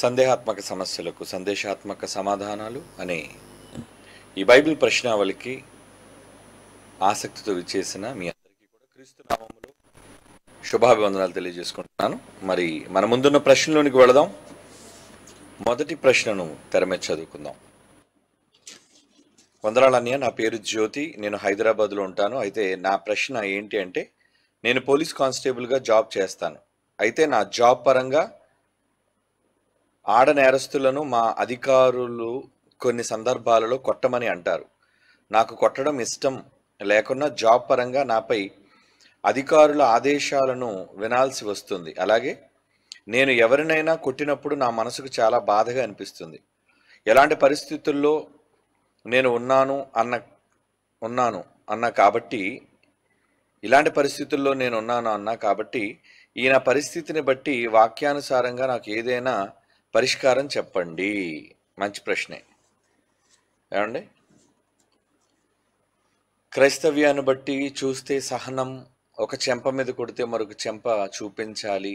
సందేహాత్మక సమస్యలకు సందేశాత్మక సమాధానాలు అనే ఈ బైబిల్ ప్రశ్నావళికి ఆసక్తితో విచ్చేసిన మీ అందరికీ కూడా క్రీస్తు నామములో శుభాభివందనాలు తెలియజేసుకుంటున్నాను. మరి మన ముందున్న ప్రశ్నలోనికి వెళదాం. మొదటి ప్రశ్నను తెర మీద చదువుకుందాం. వందనాలన్నయ్య, నా పేరు జ్యోతి, నేను హైదరాబాద్లో ఉంటాను. అయితే నా ప్రశ్న ఏంటి అంటే, నేను పోలీస్ కానిస్టేబుల్గా జాబ్ చేస్తాను. అయితే నా జాబ్ పరంగా ఆడ నేరస్తులను మా అధికారులు కొన్ని సందర్భాలలో కొట్టమని అంటారు. నాకు కొట్టడం ఇష్టం లేకున్నా జాబ్ పరంగా నాపై అధికారుల ఆదేశాలను వినాల్సి వస్తుంది. అలాగే నేను ఎవరినైనా కొట్టినప్పుడు నా మనసుకు చాలా బాధగా అనిపిస్తుంది. ఎలాంటి పరిస్థితుల్లో నేను ఉన్నాను అన్న కాబట్టి ఇలాంటి పరిస్థితుల్లో నేను ఉన్నాను అన్నా కాబట్టి ఈయన పరిస్థితిని బట్టి వాక్యానుసారంగా నాకు ఏదైనా పరిష్కారం చెప్పండి. మంచి ప్రశ్నే. ఏమండి, క్రైస్తవ్యాన్ని బట్టి చూస్తే సహనం, ఒక చెంప మీద కొడితే మరొక చెంప చూపించాలి.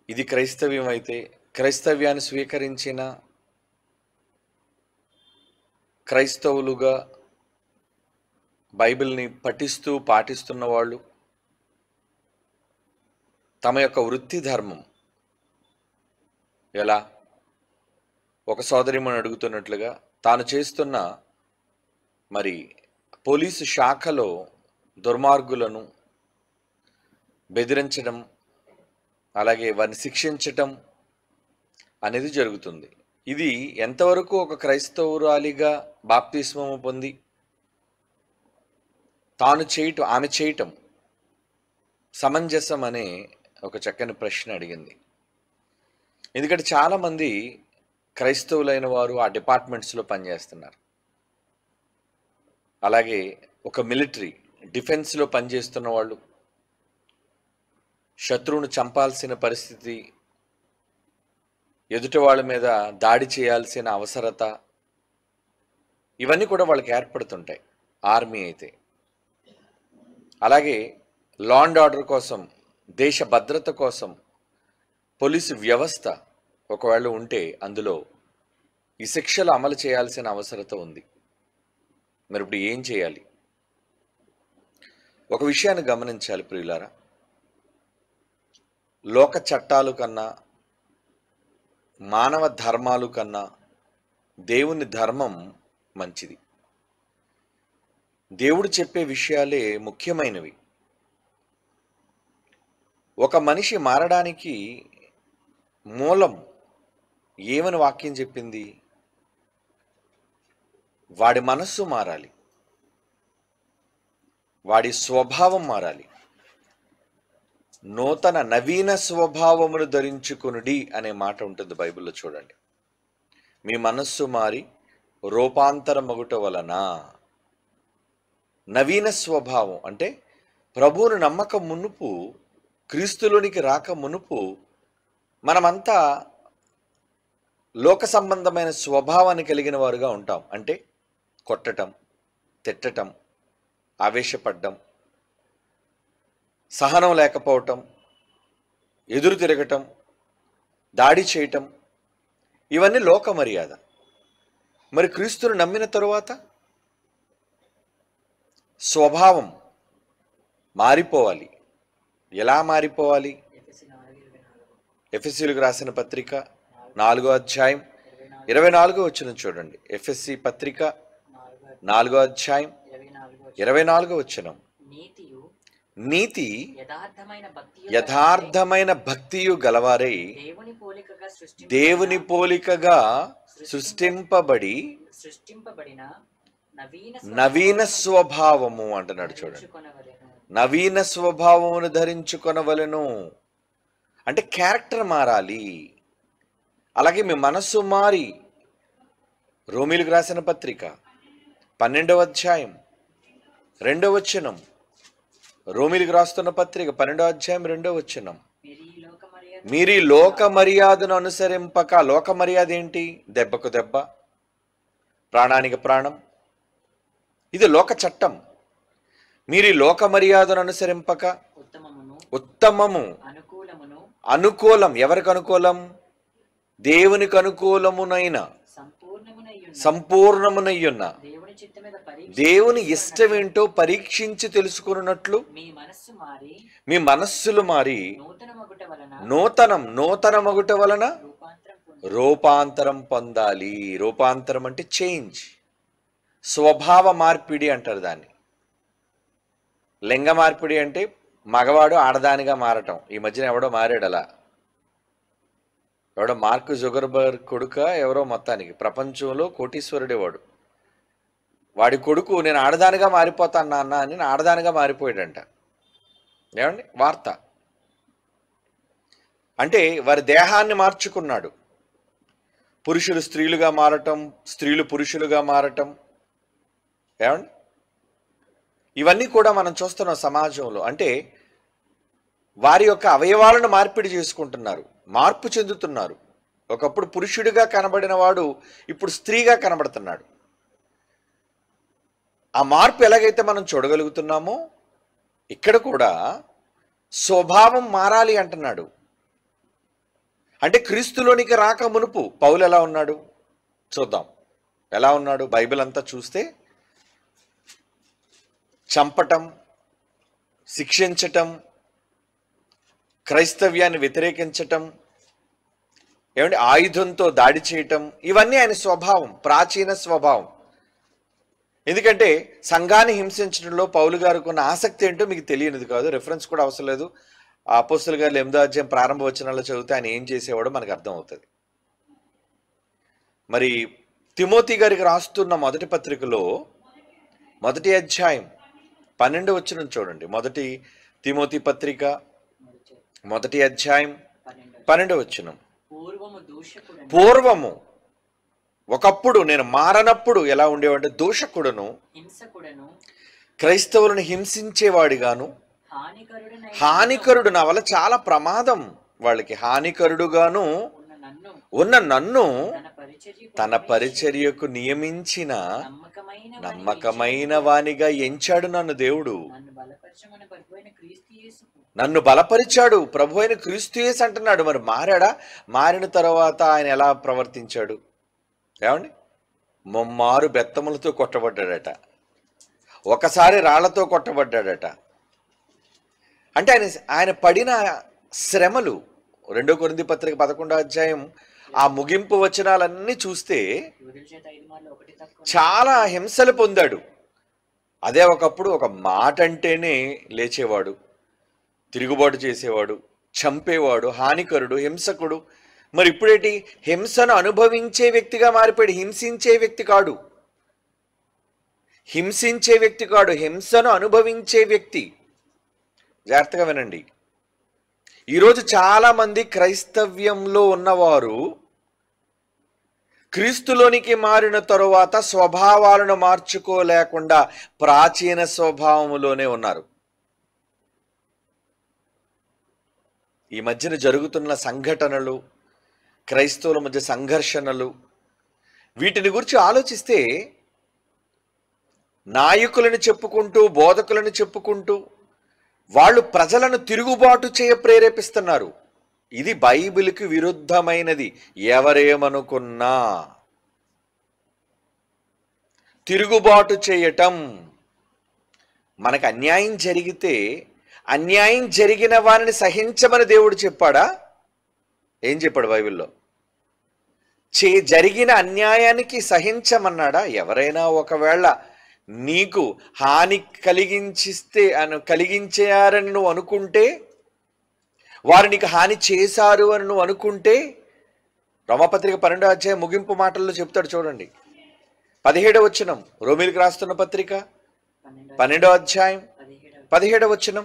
ఇది క్రైస్తవ్యం. అయితే క్రైస్తవ్యాన్ని స్వీకరించిన క్రైస్తవులుగా బైబిల్ని పఠిస్తూ పాటిస్తున్న వాళ్ళు తమ యొక్క వృత్తి ధర్మం ఎలా, ఒక సోదరిమని అడుగుతున్నట్లుగా తాను చేస్తున్న మరి పోలీసు శాఖలో దుర్మార్గులను బెదిరించడం, అలాగే వారిని శిక్షించటం అనేది జరుగుతుంది. ఇది ఎంతవరకు ఒక క్రైస్తవురాలిగా బాప్తిస్మము పొంది ఆమె చేయటం సమంజసం అనే ఒక చక్కని ప్రశ్న అడిగింది. ఎందుకంటే చాలామంది క్రైస్తవులైన వారు ఆ డిపార్ట్మెంట్స్లో పనిచేస్తున్నారు. అలాగే ఒక మిలిటరీ డిఫెన్స్లో పనిచేస్తున్న వాళ్ళు శత్రువును చంపాల్సిన పరిస్థితి, ఎదుటి వాళ్ళ మీద దాడి చేయాల్సిన అవసరత, ఇవన్నీ కూడా వాళ్ళకి ఏర్పడుతుంటాయి ఆర్మీ అయితే. అలాగే లా అండ్ ఆర్డర్ కోసం, దేశ భద్రత కోసం పోలీసు వ్యవస్థ ఒకవేళ ఉంటే అందులో ఈ శిక్షలు అమలు చేయాల్సిన అవసరత ఉంది. మరి ఇప్పుడు ఏం చేయాలి? ఒక విషయాన్ని గమనించాలి ప్రియులారా. లోక చట్టాలు కన్నా, మానవ ధర్మాలు కన్నా దేవుని ధర్మం మంచిది. దేవుడు చెప్పే విషయాలే ముఖ్యమైనవి. ఒక మనిషి మారడానికి మూలం ఏమని వాక్యం చెప్పింది? వాడి మనస్సు మారాలి, వాడి స్వభావం మారాలి. నూతన నవీన స్వభావమును ధరించుకొనుడి అనే మాట ఉంటుంది బైబిల్లో. చూడండి, మీ మనస్సు మారి రూపాంతరమగుట వలన. నవీన స్వభావం అంటే ప్రభువును నమ్మక మునుపు, క్రీస్తులోనికి రాక మునుపు మనమంతా లోక సంబంధమైన స్వభావాన్ని కలిగిన వారుగా ఉంటాం. అంటే కొట్టటం, తిట్టటం, ఆవేశపడ్డం, సహనం లేకపోవటం, ఎదురు తిరగటం, దాడి చేయటం, ఇవన్నీ లోక మర్యాద. మరి క్రీస్తును నమ్మిన తరువాత స్వభావం మారిపోవాలి. ఎలా మారిపోవాలి? ఎఫెసీయులకు రాసిన పత్రిక 4వ అధ్యాయం 24వ వచనం చూడండి. ఎఫెసీ పత్రిక 4వ అధ్యాయం 24వ వచనం. నీతి యథార్థమైన భక్తియు గలవారై దేవుని పోలికగా సృష్టింపబడిన నవీన స్వభావము అంటున్నాడు. చూడండి, నవీన స్వభావమును ధరించుకొనవలెను. అంటే క్యారెక్టర్ మారాలి. అలాగే మీ మనస్సు మారి, రోమీలకు రాసిన పత్రిక 12వ అధ్యాయం 2వ వచనం, రోమీలకు రాస్తున్న పత్రిక 12వ అధ్యాయం 2వ వచనం, మీరు లోక మర్యాదను అనుసరింపక. లోక మర్యాద ఏంటి? దెబ్బకు దెబ్బ, ప్రాణానికి ప్రాణం. ఇది లోక చట్టం. మీరు లోక మర్యాదను అనుసరింపక ఉత్తమము అనుకూలం. ఎవరికి అనుకూలం? దేవునికి అనుకూలమునైన సంపూర్ణమునయ్యున్న దేవుని ఇష్టమేంటో పరీక్షించి తెలుసుకున్నట్లు మీ మనస్సులు మారి నూతనమగుట వలన రూపాంతరం పొందాలి. రూపాంతరం అంటే చేంజ్, స్వభావ మార్పిడి అంటారు దాన్ని. లింగ మార్పిడి అంటే మగవాడు ఆడదానిగా మారటం. ఈ మధ్యన ఎవడో మారాడు అలా. ఎవడో మార్క్ జుగర్బర్గ్ కొడుక ఎవరో, మొత్తానికి ప్రపంచంలో కోటీశ్వరుడే వాడు. వాడి కొడుకు నేను ఆడదానిగా మారిపోతాను నాన్న అని ఆడదానిగా మారిపోయాడంట. ఏమండి వార్త? అంటే వారి దేహాన్ని మార్చుకున్నాడు. పురుషులు స్త్రీలుగా మారటం, స్త్రీలు పురుషులుగా మారటం. ఏమండి ఇవన్నీ కూడా మనం చూస్తున్నాం సమాజంలో. అంటే వారి యొక్క అవయవాలను మార్పిడి చేసుకుంటున్నారు, మార్పు చెందుతున్నారు. ఒకప్పుడు పురుషుడిగా కనబడిన వాడు ఇప్పుడు స్త్రీగా కనబడుతున్నాడు. ఆ మార్పు ఎలాగైతే మనం చూడగలుగుతున్నామో ఇక్కడ కూడా స్వభావం మారాలి అంటున్నాడు. అంటే క్రీస్తులోనికి రాక మునుపు పౌలు ఎలా ఉన్నాడు చూద్దాం. ఎలా ఉన్నాడు? బైబిల్ అంతా చూస్తే చంపటం, శిక్షించటం, క్రైస్తవ్యాన్ని వ్యతిరేకించటం, ఏమంటే ఆయుధంతో దాడి చేయటం, ఇవన్నీ ఆయన స్వభావం, ప్రాచీన స్వభావం. ఎందుకంటే సంఘాన్ని హింసించడంలో పౌలు గారికి ఉన్న ఆసక్తి ఏంటో మీకు తెలియనిది కాదు. రెఫరెన్స్ కూడా అవసరం లేదు. ఆ అపోస్తలుల గారు 8వ అధ్యాయం ప్రారంభ వచనాల్లో చదివితే ఆయన ఏం చేసేవాడో మనకు అర్థం అవుతుంది. మరి తిమోతి గారికి రాస్తున్న మొదటి పత్రికలో 1వ అధ్యాయం 12వ వచనం చూడండి. 1 తిమోతి పత్రిక 1వ అధ్యాయం 12వ వచనం. పూర్వము ఒకప్పుడు నేను మారనప్పుడు ఎలా ఉండేవాడు? దూషకుడును, క్రైస్తవులను హింసించేవాడిగాను, హానికరుడు, నా వల్ల చాలా ప్రమాదం వాళ్ళకి, హానికరుడుగాను ఉన్న నన్ను తన పరిచర్యకు నియమించిన నమ్మకమైన వానిగా ఎంచాడు నన్ను దేవుడు. నన్ను బలపరిచాడు ప్రభు అయిన క్రీస్తు యేసు అంటున్నాడు. మరి మారాడా? మారిన తర్వాత ఆయన ఎలా ప్రవర్తించాడు? ఏమండి ముమ్మారు బెత్తములతో కొట్టబడ్డాడట, ఒకసారి రాళ్లతో కొట్టబడ్డాడట. అంటే ఆయన పడిన శ్రమలు 2 కొరింథీ పత్రిక 11వ అధ్యాయం ఆ ముగింపు వచనాలన్నీ చూస్తే చాలా హింసలు పొందాడు. అదే ఒకప్పుడు ఒక మాట అంటేనే లేచేవాడు, తిరుగుబాటు చేసేవాడు, చంపేవాడు, హానికరుడు, హింసకుడు. మరి ఇప్పుడేంటి? హింసను అనుభవించే వ్యక్తిగా మారిపోయాడు. హింసించే వ్యక్తి కాడు, హింసించే వ్యక్తి కాడు, హింసను అనుభవించే వ్యక్తి. జాగ్రత్తగా వినండి. ఈరోజు చాలామంది క్రైస్తవ్యంలో ఉన్నవారు క్రీస్తులోనికి మారిన తరువాత స్వభావాలను మార్చుకోలేకుండా ప్రాచీన స్వభావములోనే ఉన్నారు. ఈ మధ్యన జరుగుతున్న సంఘటనలు, క్రైస్తవుల మధ్య సంఘర్షణలు, వీటిని గురించి ఆలోచిస్తే నాయకులను చెప్పుకుంటూ, బోధకులను చెప్పుకుంటూ వాళ్ళు ప్రజలను తిరుగుబాటు చేయ ప్రేరేపిస్తున్నారు. ఇది బైబిల్కి విరుద్ధమైనది. ఎవరేమనుకున్నా తిరుగుబాటు చేయటం. మనకు అన్యాయం జరిగితే అన్యాయం జరిగిన వారిని సహించమని దేవుడు చెప్పాడా? ఏం చెప్పాడు బైబిల్లో? జరిగిన అన్యాయానికి సహించమన్నాడా? ఎవరైనా ఒకవేళ నీకు హాని కలిగించారని నువ్వు అనుకుంటే, వారు నీకు హాని చేశారు అని నువ్వు అనుకుంటే, రోమపత్రిక 12వ అధ్యాయం ముగింపు మాటల్లో చెప్తాడు చూడండి. 17వ వచనం, రోమీలకు రాస్తున్న పత్రిక 12వ అధ్యాయం 17వ వచనం.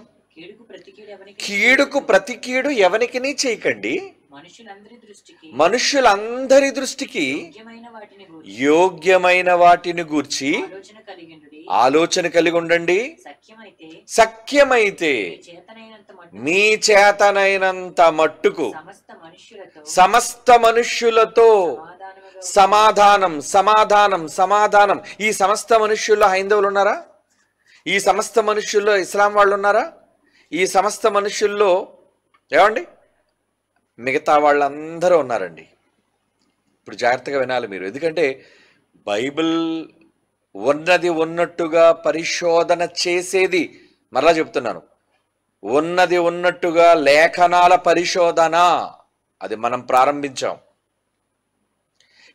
కీడుకు ప్రతి కీడు ఎవనికిని చేయకండి, మనుషులందరి దృష్టికి యోగ్యమైన వాటిని గూర్చి ఆలోచన కలిగి ఉండండి. సఖ్యమైతే మీ చేతనైనంత మట్టుకు సమస్త మనుష్యులతో సమాధానం. సమాధానం సమాధానం ఈ సమస్త మనుష్యుల్లో హైందవులు ఉన్నారా? ఈ సమస్త మనుష్యుల్లో ఇస్లాం వాళ్ళు ఉన్నారా? ఈ సమస్త మనుష్యుల్లో ఏమండి మిగతా వాళ్ళందరూ ఉన్నారండి. ఇప్పుడు జాగ్రత్తగా వినాలి మీరు. ఎందుకంటే బైబిల్ ఉన్నది ఉన్నట్టుగా పరిశోధన చేసేది, మరలా చెప్తున్నాను, ఉన్నది ఉన్నట్టుగా లేఖనాల పరిశోధన, అది మనం ప్రారంభించాం.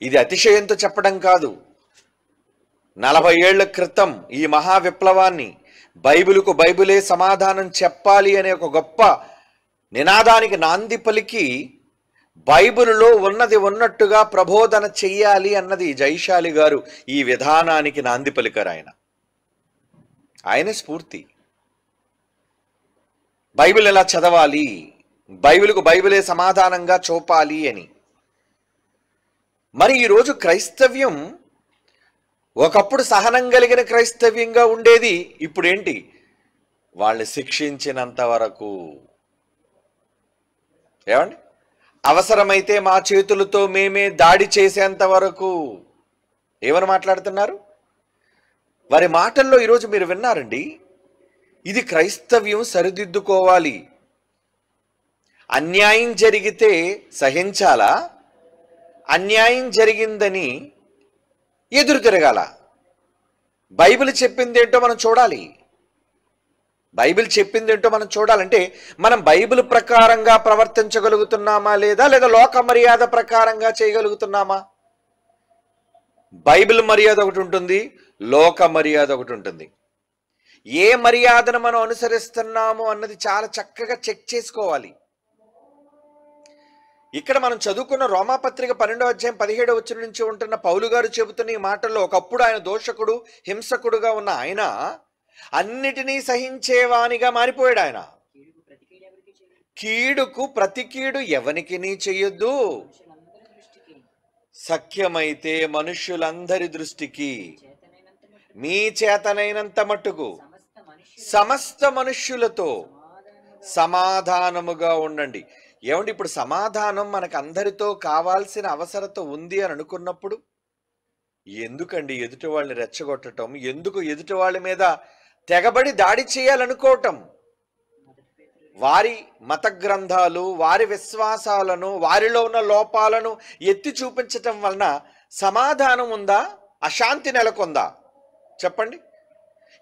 ఇది అతిశయంతో చెప్పడం కాదు. 40 ఏళ్ల క్రితం ఈ మహా విప్లవాన్ని, బైబిలుకు బైబిలే సమాధానం చెప్పాలి అనే ఒక గొప్ప నినాదానికి నాంది పలికి బైబిలులో ఉన్నది ఉన్నట్టుగా ప్రబోధన చెయ్యాలి అన్నది జైశాలి గారు ఈ విధానానికి నాంది పలికారు. ఆయనే స్ఫూర్తి. బైబిల్ ఎలా చదవాలి, బైబిలుకు బైబిలే సమాధానంగా చూపాలి అని. మరి ఈరోజు క్రైస్తవ్యం ఒకప్పుడు సహనం కలిగిన క్రైస్తవ్యంగా ఉండేది. ఇప్పుడు ఏంటి? వాళ్ళని శిక్షించినంత వరకు, ఏమండి, అవసరమైతే మా చేతులతో మేమే దాడి చేసేంత వరకు ఏమని మాట్లాడుతున్నారు? వారి మాటల్లో ఈరోజు మీరు విన్నారండి. ఇది క్రైస్తవ్యం సరిదిద్దుకోవాలి. అన్యాయం జరిగితే సహించాలా? అన్యాయం జరిగిందని ఎదురు తిరగాల? బైబిల్ చెప్పిందేంటో మనం చూడాలి. బైబిల్ చెప్పిందేంటో మనం చూడాలంటే మనం బైబిల్ ప్రకారంగా ప్రవర్తించగలుగుతున్నామా లేదా లోక మర్యాద ప్రకారంగా చేయగలుగుతున్నామా? బైబిల్ మర్యాద ఒకటి ఉంటుంది, లోక మర్యాద ఒకటి ఉంటుంది. ఏ మర్యాదను మనం అనుసరిస్తున్నాము అన్నది చాలా చక్కగా చెక్ చేసుకోవాలి. ఇక్కడ మనం చదువుకున్న రోమాపత్రిక 12వ అధ్యాయం 17వ వచనం నుంచి ఉంటున్న పౌలు గారు చెబుతున్న ఈ మాటల్లో, ఒకప్పుడు ఆయన దోషకుడు, హింసకుడుగా ఉన్న ఆయన అన్నిటినీ సహించేవానిగా మారిపోయాడు. ఆయన కీడుకు ప్రతి కీడు ఎవనికి చెయ్యొద్దు, సఖ్యమైతే మనుష్యులందరి దృష్టికి మీ చేతనైనంత మట్టుకు సమస్త మనుష్యులతో సమాధానముగా ఉండండి. ఏమండి, ఇప్పుడు సమాధానం మనకు అందరితో కావాల్సిన అవసరత ఉంది అని అనుకున్నప్పుడు ఎందుకండి ఎదుటి వాళ్ళని రెచ్చగొట్టడం? ఎందుకు ఎదుటి వాళ్ళ మీద తెగబడి దాడి చేయాలనుకోవటం? వారి మత గ్రంథాలు, వారి విశ్వాసాలను, వారిలో ఉన్న లోపాలను ఎత్తి చూపించటం వలన సమాధానం ఉందా? అశాంతి నెలకొందా? చెప్పండి.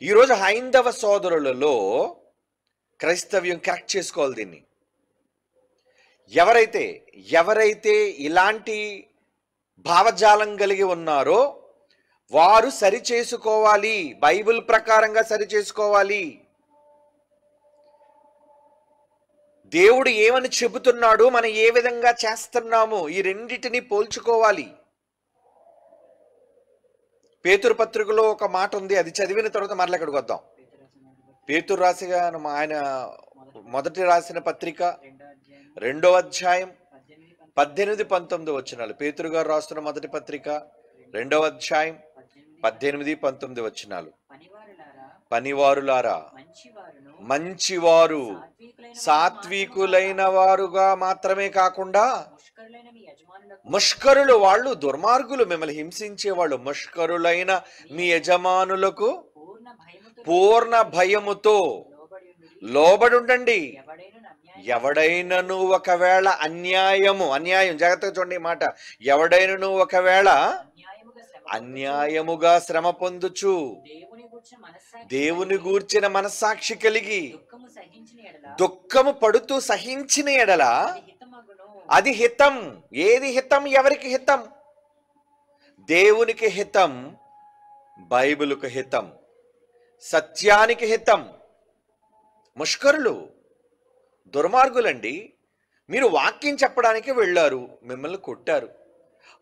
ఈరోజు హైందవ సోదరులలో క్రైస్తవ్యం కరెక్ట్ చేసుకోవాలి దీన్ని. ఎవరైతే ఇలాంటి భావజాలం కలిగి ఉన్నారో వారు సరి చేసుకోవాలి, బైబిల్ ప్రకారంగా సరి చేసుకోవాలి. దేవుడు ఏమని చెబుతున్నాడు, మనం ఏ విధంగా చేస్తున్నాము, ఈ రెండిటిని పోల్చుకోవాలి. పేతురు పత్రికలో ఒక మాట ఉంది, అది చదివిన తర్వాత మరలా ఇక్కడికి వద్దాం. పేతురు రాసిన ఆయన మొదటి రాసిన పత్రిక 2వ అధ్యాయం 18-19 వచనాలు. పేతురు గారు రాస్తున్న మొదటి పత్రిక 2వ అధ్యాయం 18-19 వచనాలు. పనివారులారా, మంచివారు సాత్వికులైన వారుగా మాత్రమే కాకుండా ముష్కరులు, వాళ్ళు దుర్మార్గులు, మిమ్మల్ని హింసించేవాళ్ళు, ముష్కరులైన మీ యజమానులకు పూర్ణ భయముతో లోబడి ఉండండి. ఎవడైనను ఒకవేళ అన్యాయం, జాగ్రత్తగా చూడండి ఈ మాట, ఎవడైనను ఒకవేళ అన్యాయముగా శ్రమ పొందుచు దేవుని గూర్చిన మనస్సాక్షి కలిగి దుఃఖము పడుతూ సహించిన ఎడల అది హితం. ఏది హితం? ఎవరికి హితం? దేవునికి హితం, బైబిలుకు హితం, సత్యానికి హితం. ముష్కరులు, దుర్మార్గులండి. మీరు వాక్యం చెప్పడానికి వెళ్ళారు, మిమ్మల్ని కొట్టారు.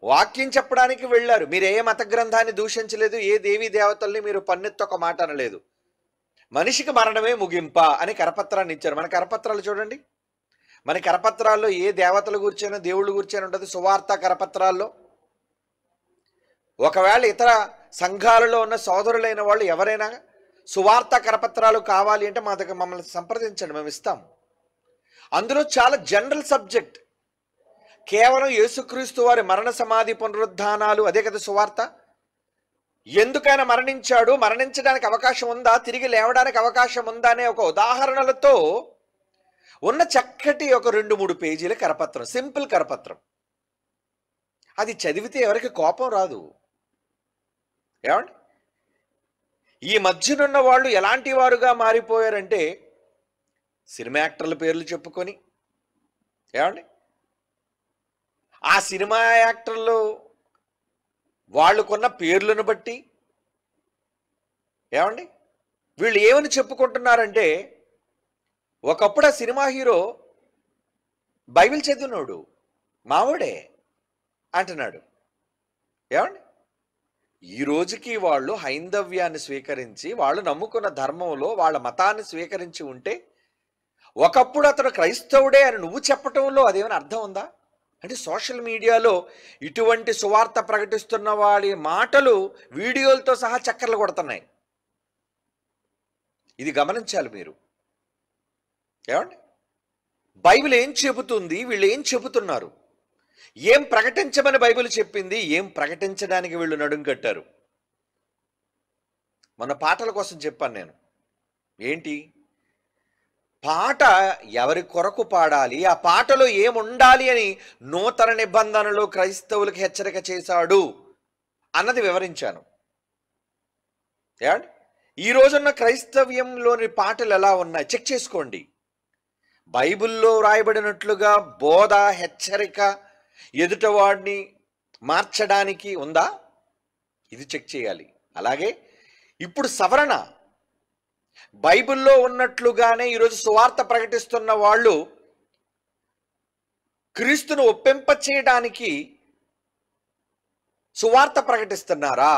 వాక్యం చెప్పడానికి వెళ్ళారు, మీరు ఏ మత గ్రంథాన్ని దూషించలేదు, ఏ దేవీ దేవతల్ని మీరు పన్నెత్తొక మాట అనలేదు. మనిషికి మరణమే ముగింప అని కరపత్రాన్ని ఇచ్చారు. మన కరపత్రాలు చూడండి, మన కరపత్రాల్లో ఏ దేవతల గురించైనా దేవుళ్ళ గురించైనా ఉంటుంది. సువార్త కరపత్రాల్లో ఒకవేళ ఇతర సంఘాలలో ఉన్న సోదరులైన వాళ్ళు ఎవరైనా సువార్త కరపత్రాలు కావాలి అంటే మా దగ్గర మమ్మల్ని సంప్రదించండి, మేము ఇస్తాం. అందులో చాలా జనరల్ సబ్జెక్ట్, కేవలం యేసుక్రీస్తు వారి మరణ సమాధి పునరుద్ధానాలు, అదే కదా సువార్త. ఎందుకైనా మరణించాడు, మరణించడానికి అవకాశం ఉందా, తిరిగి లేవడానికి అవకాశం ఉందా అనే ఒక ఉదాహరణలతో ఉన్న చక్కటి ఒక 2-3 పేజీల కరపత్రం, సింపుల్ కరపత్రం. అది చదివితే ఎవరికి కోపం రాదు. ఏమండి? ఈ మధ్యనున్న వాళ్ళు ఎలాంటి వారుగా మారిపోయారంటే, సినిమా యాక్టర్ల పేర్లు చెప్పుకొని, ఏమండి, ఆ సినిమా యాక్టర్లు వాళ్ళకున్న పేర్లను బట్టి, ఏమండి, వీళ్ళు ఏమని చెప్పుకుంటున్నారంటే, ఒకప్పుడు ఆ సినిమా హీరో బైబిల్ చదివినోడు, మావోడే అంటున్నాడు. ఏమండి? ఈ రోజుకి వాళ్ళు హైందవ్యాన్ని స్వీకరించి, వాళ్ళు నమ్ముకున్న ధర్మంలో వాళ్ళ మతాన్ని స్వీకరించి ఉంటే, ఒకప్పుడు అతడు క్రైస్తవుడే అని నువ్వు చెప్పటంలో అదేమైనా అర్థం ఉందా? అంటే సోషల్ మీడియాలో ఇటువంటి సువార్త ప్రకటిస్తున్న వాడి మాటలు వీడియోలతో సహా చక్కర్లు కొడుతున్నాయి. ఇది గమనించాలి మీరు. ఏమండి? బైబిల్ ఏం చెబుతుంది, వీళ్ళు ఏం చెబుతున్నారు, ఏం ప్రకటించమని బైబిల్ చెప్పింది, ఏం ప్రకటించడానికి వీళ్ళు నడుం కట్టారు. మన పాటల కోసం చెప్పాను నేను. ఏంటి పాట, ఎవరి కొరకు పాడాలి, ఆ పాటలో ఏముండాలి అని నూతన నిబంధనలో క్రైస్తవులకు హెచ్చరిక చేశాడు అన్నది వివరించాను. ఏమండి? ఈ రోజున్న క్రైస్తవ్యంలోని పాటలు ఎలా ఉన్నాయి చెక్ చేసుకోండి. బైబిల్లో రాయబడినట్లుగా బోధ, హెచ్చరిక, ఎదుటవాడిని మార్చడానికి ఉందా? ఇది చెక్ చేయాలి. అలాగే ఇప్పుడు సవరణ, బైబిల్లో ఉన్నట్లుగానే ఈరోజు సువార్త ప్రకటిస్తున్న వాళ్ళు క్రీస్తును ఒప్పింప చేయడానికి సువార్త ప్రకటిస్తున్నారా,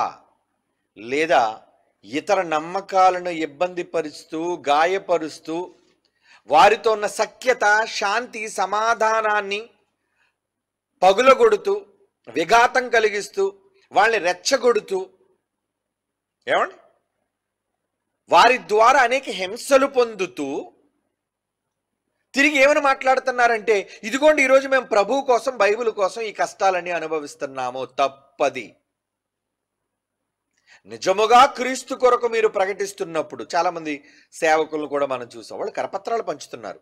లేదా ఇతర నమ్మకాలను ఇబ్బంది పరుస్తూ, గాయపరుస్తూ, వారితో ఉన్న సఖ్యత, శాంతి, సమాధానాన్ని పగులగొడుతూ, విఘాతం కలిగిస్తూ, వాళ్ళని రెచ్చగొడుతూ, ఏమండి, వారి ద్వారా అనేక హింసలు పొందుతూ తిరిగి ఏమని మాట్లాడుతున్నారంటే, ఇదిగోండి ఈరోజు మేము ప్రభువు కోసం, బైబిల్ కోసం ఈ కష్టాలన్నీ అనుభవిస్తున్నాము. తప్పది. నిజముగా క్రీస్తు కొరకు మీరు ప్రకటిస్తున్నప్పుడు, చాలామంది సేవకులను కూడా మనం చూసాం, వాళ్ళు కరపత్రాలు పంచుతున్నారు.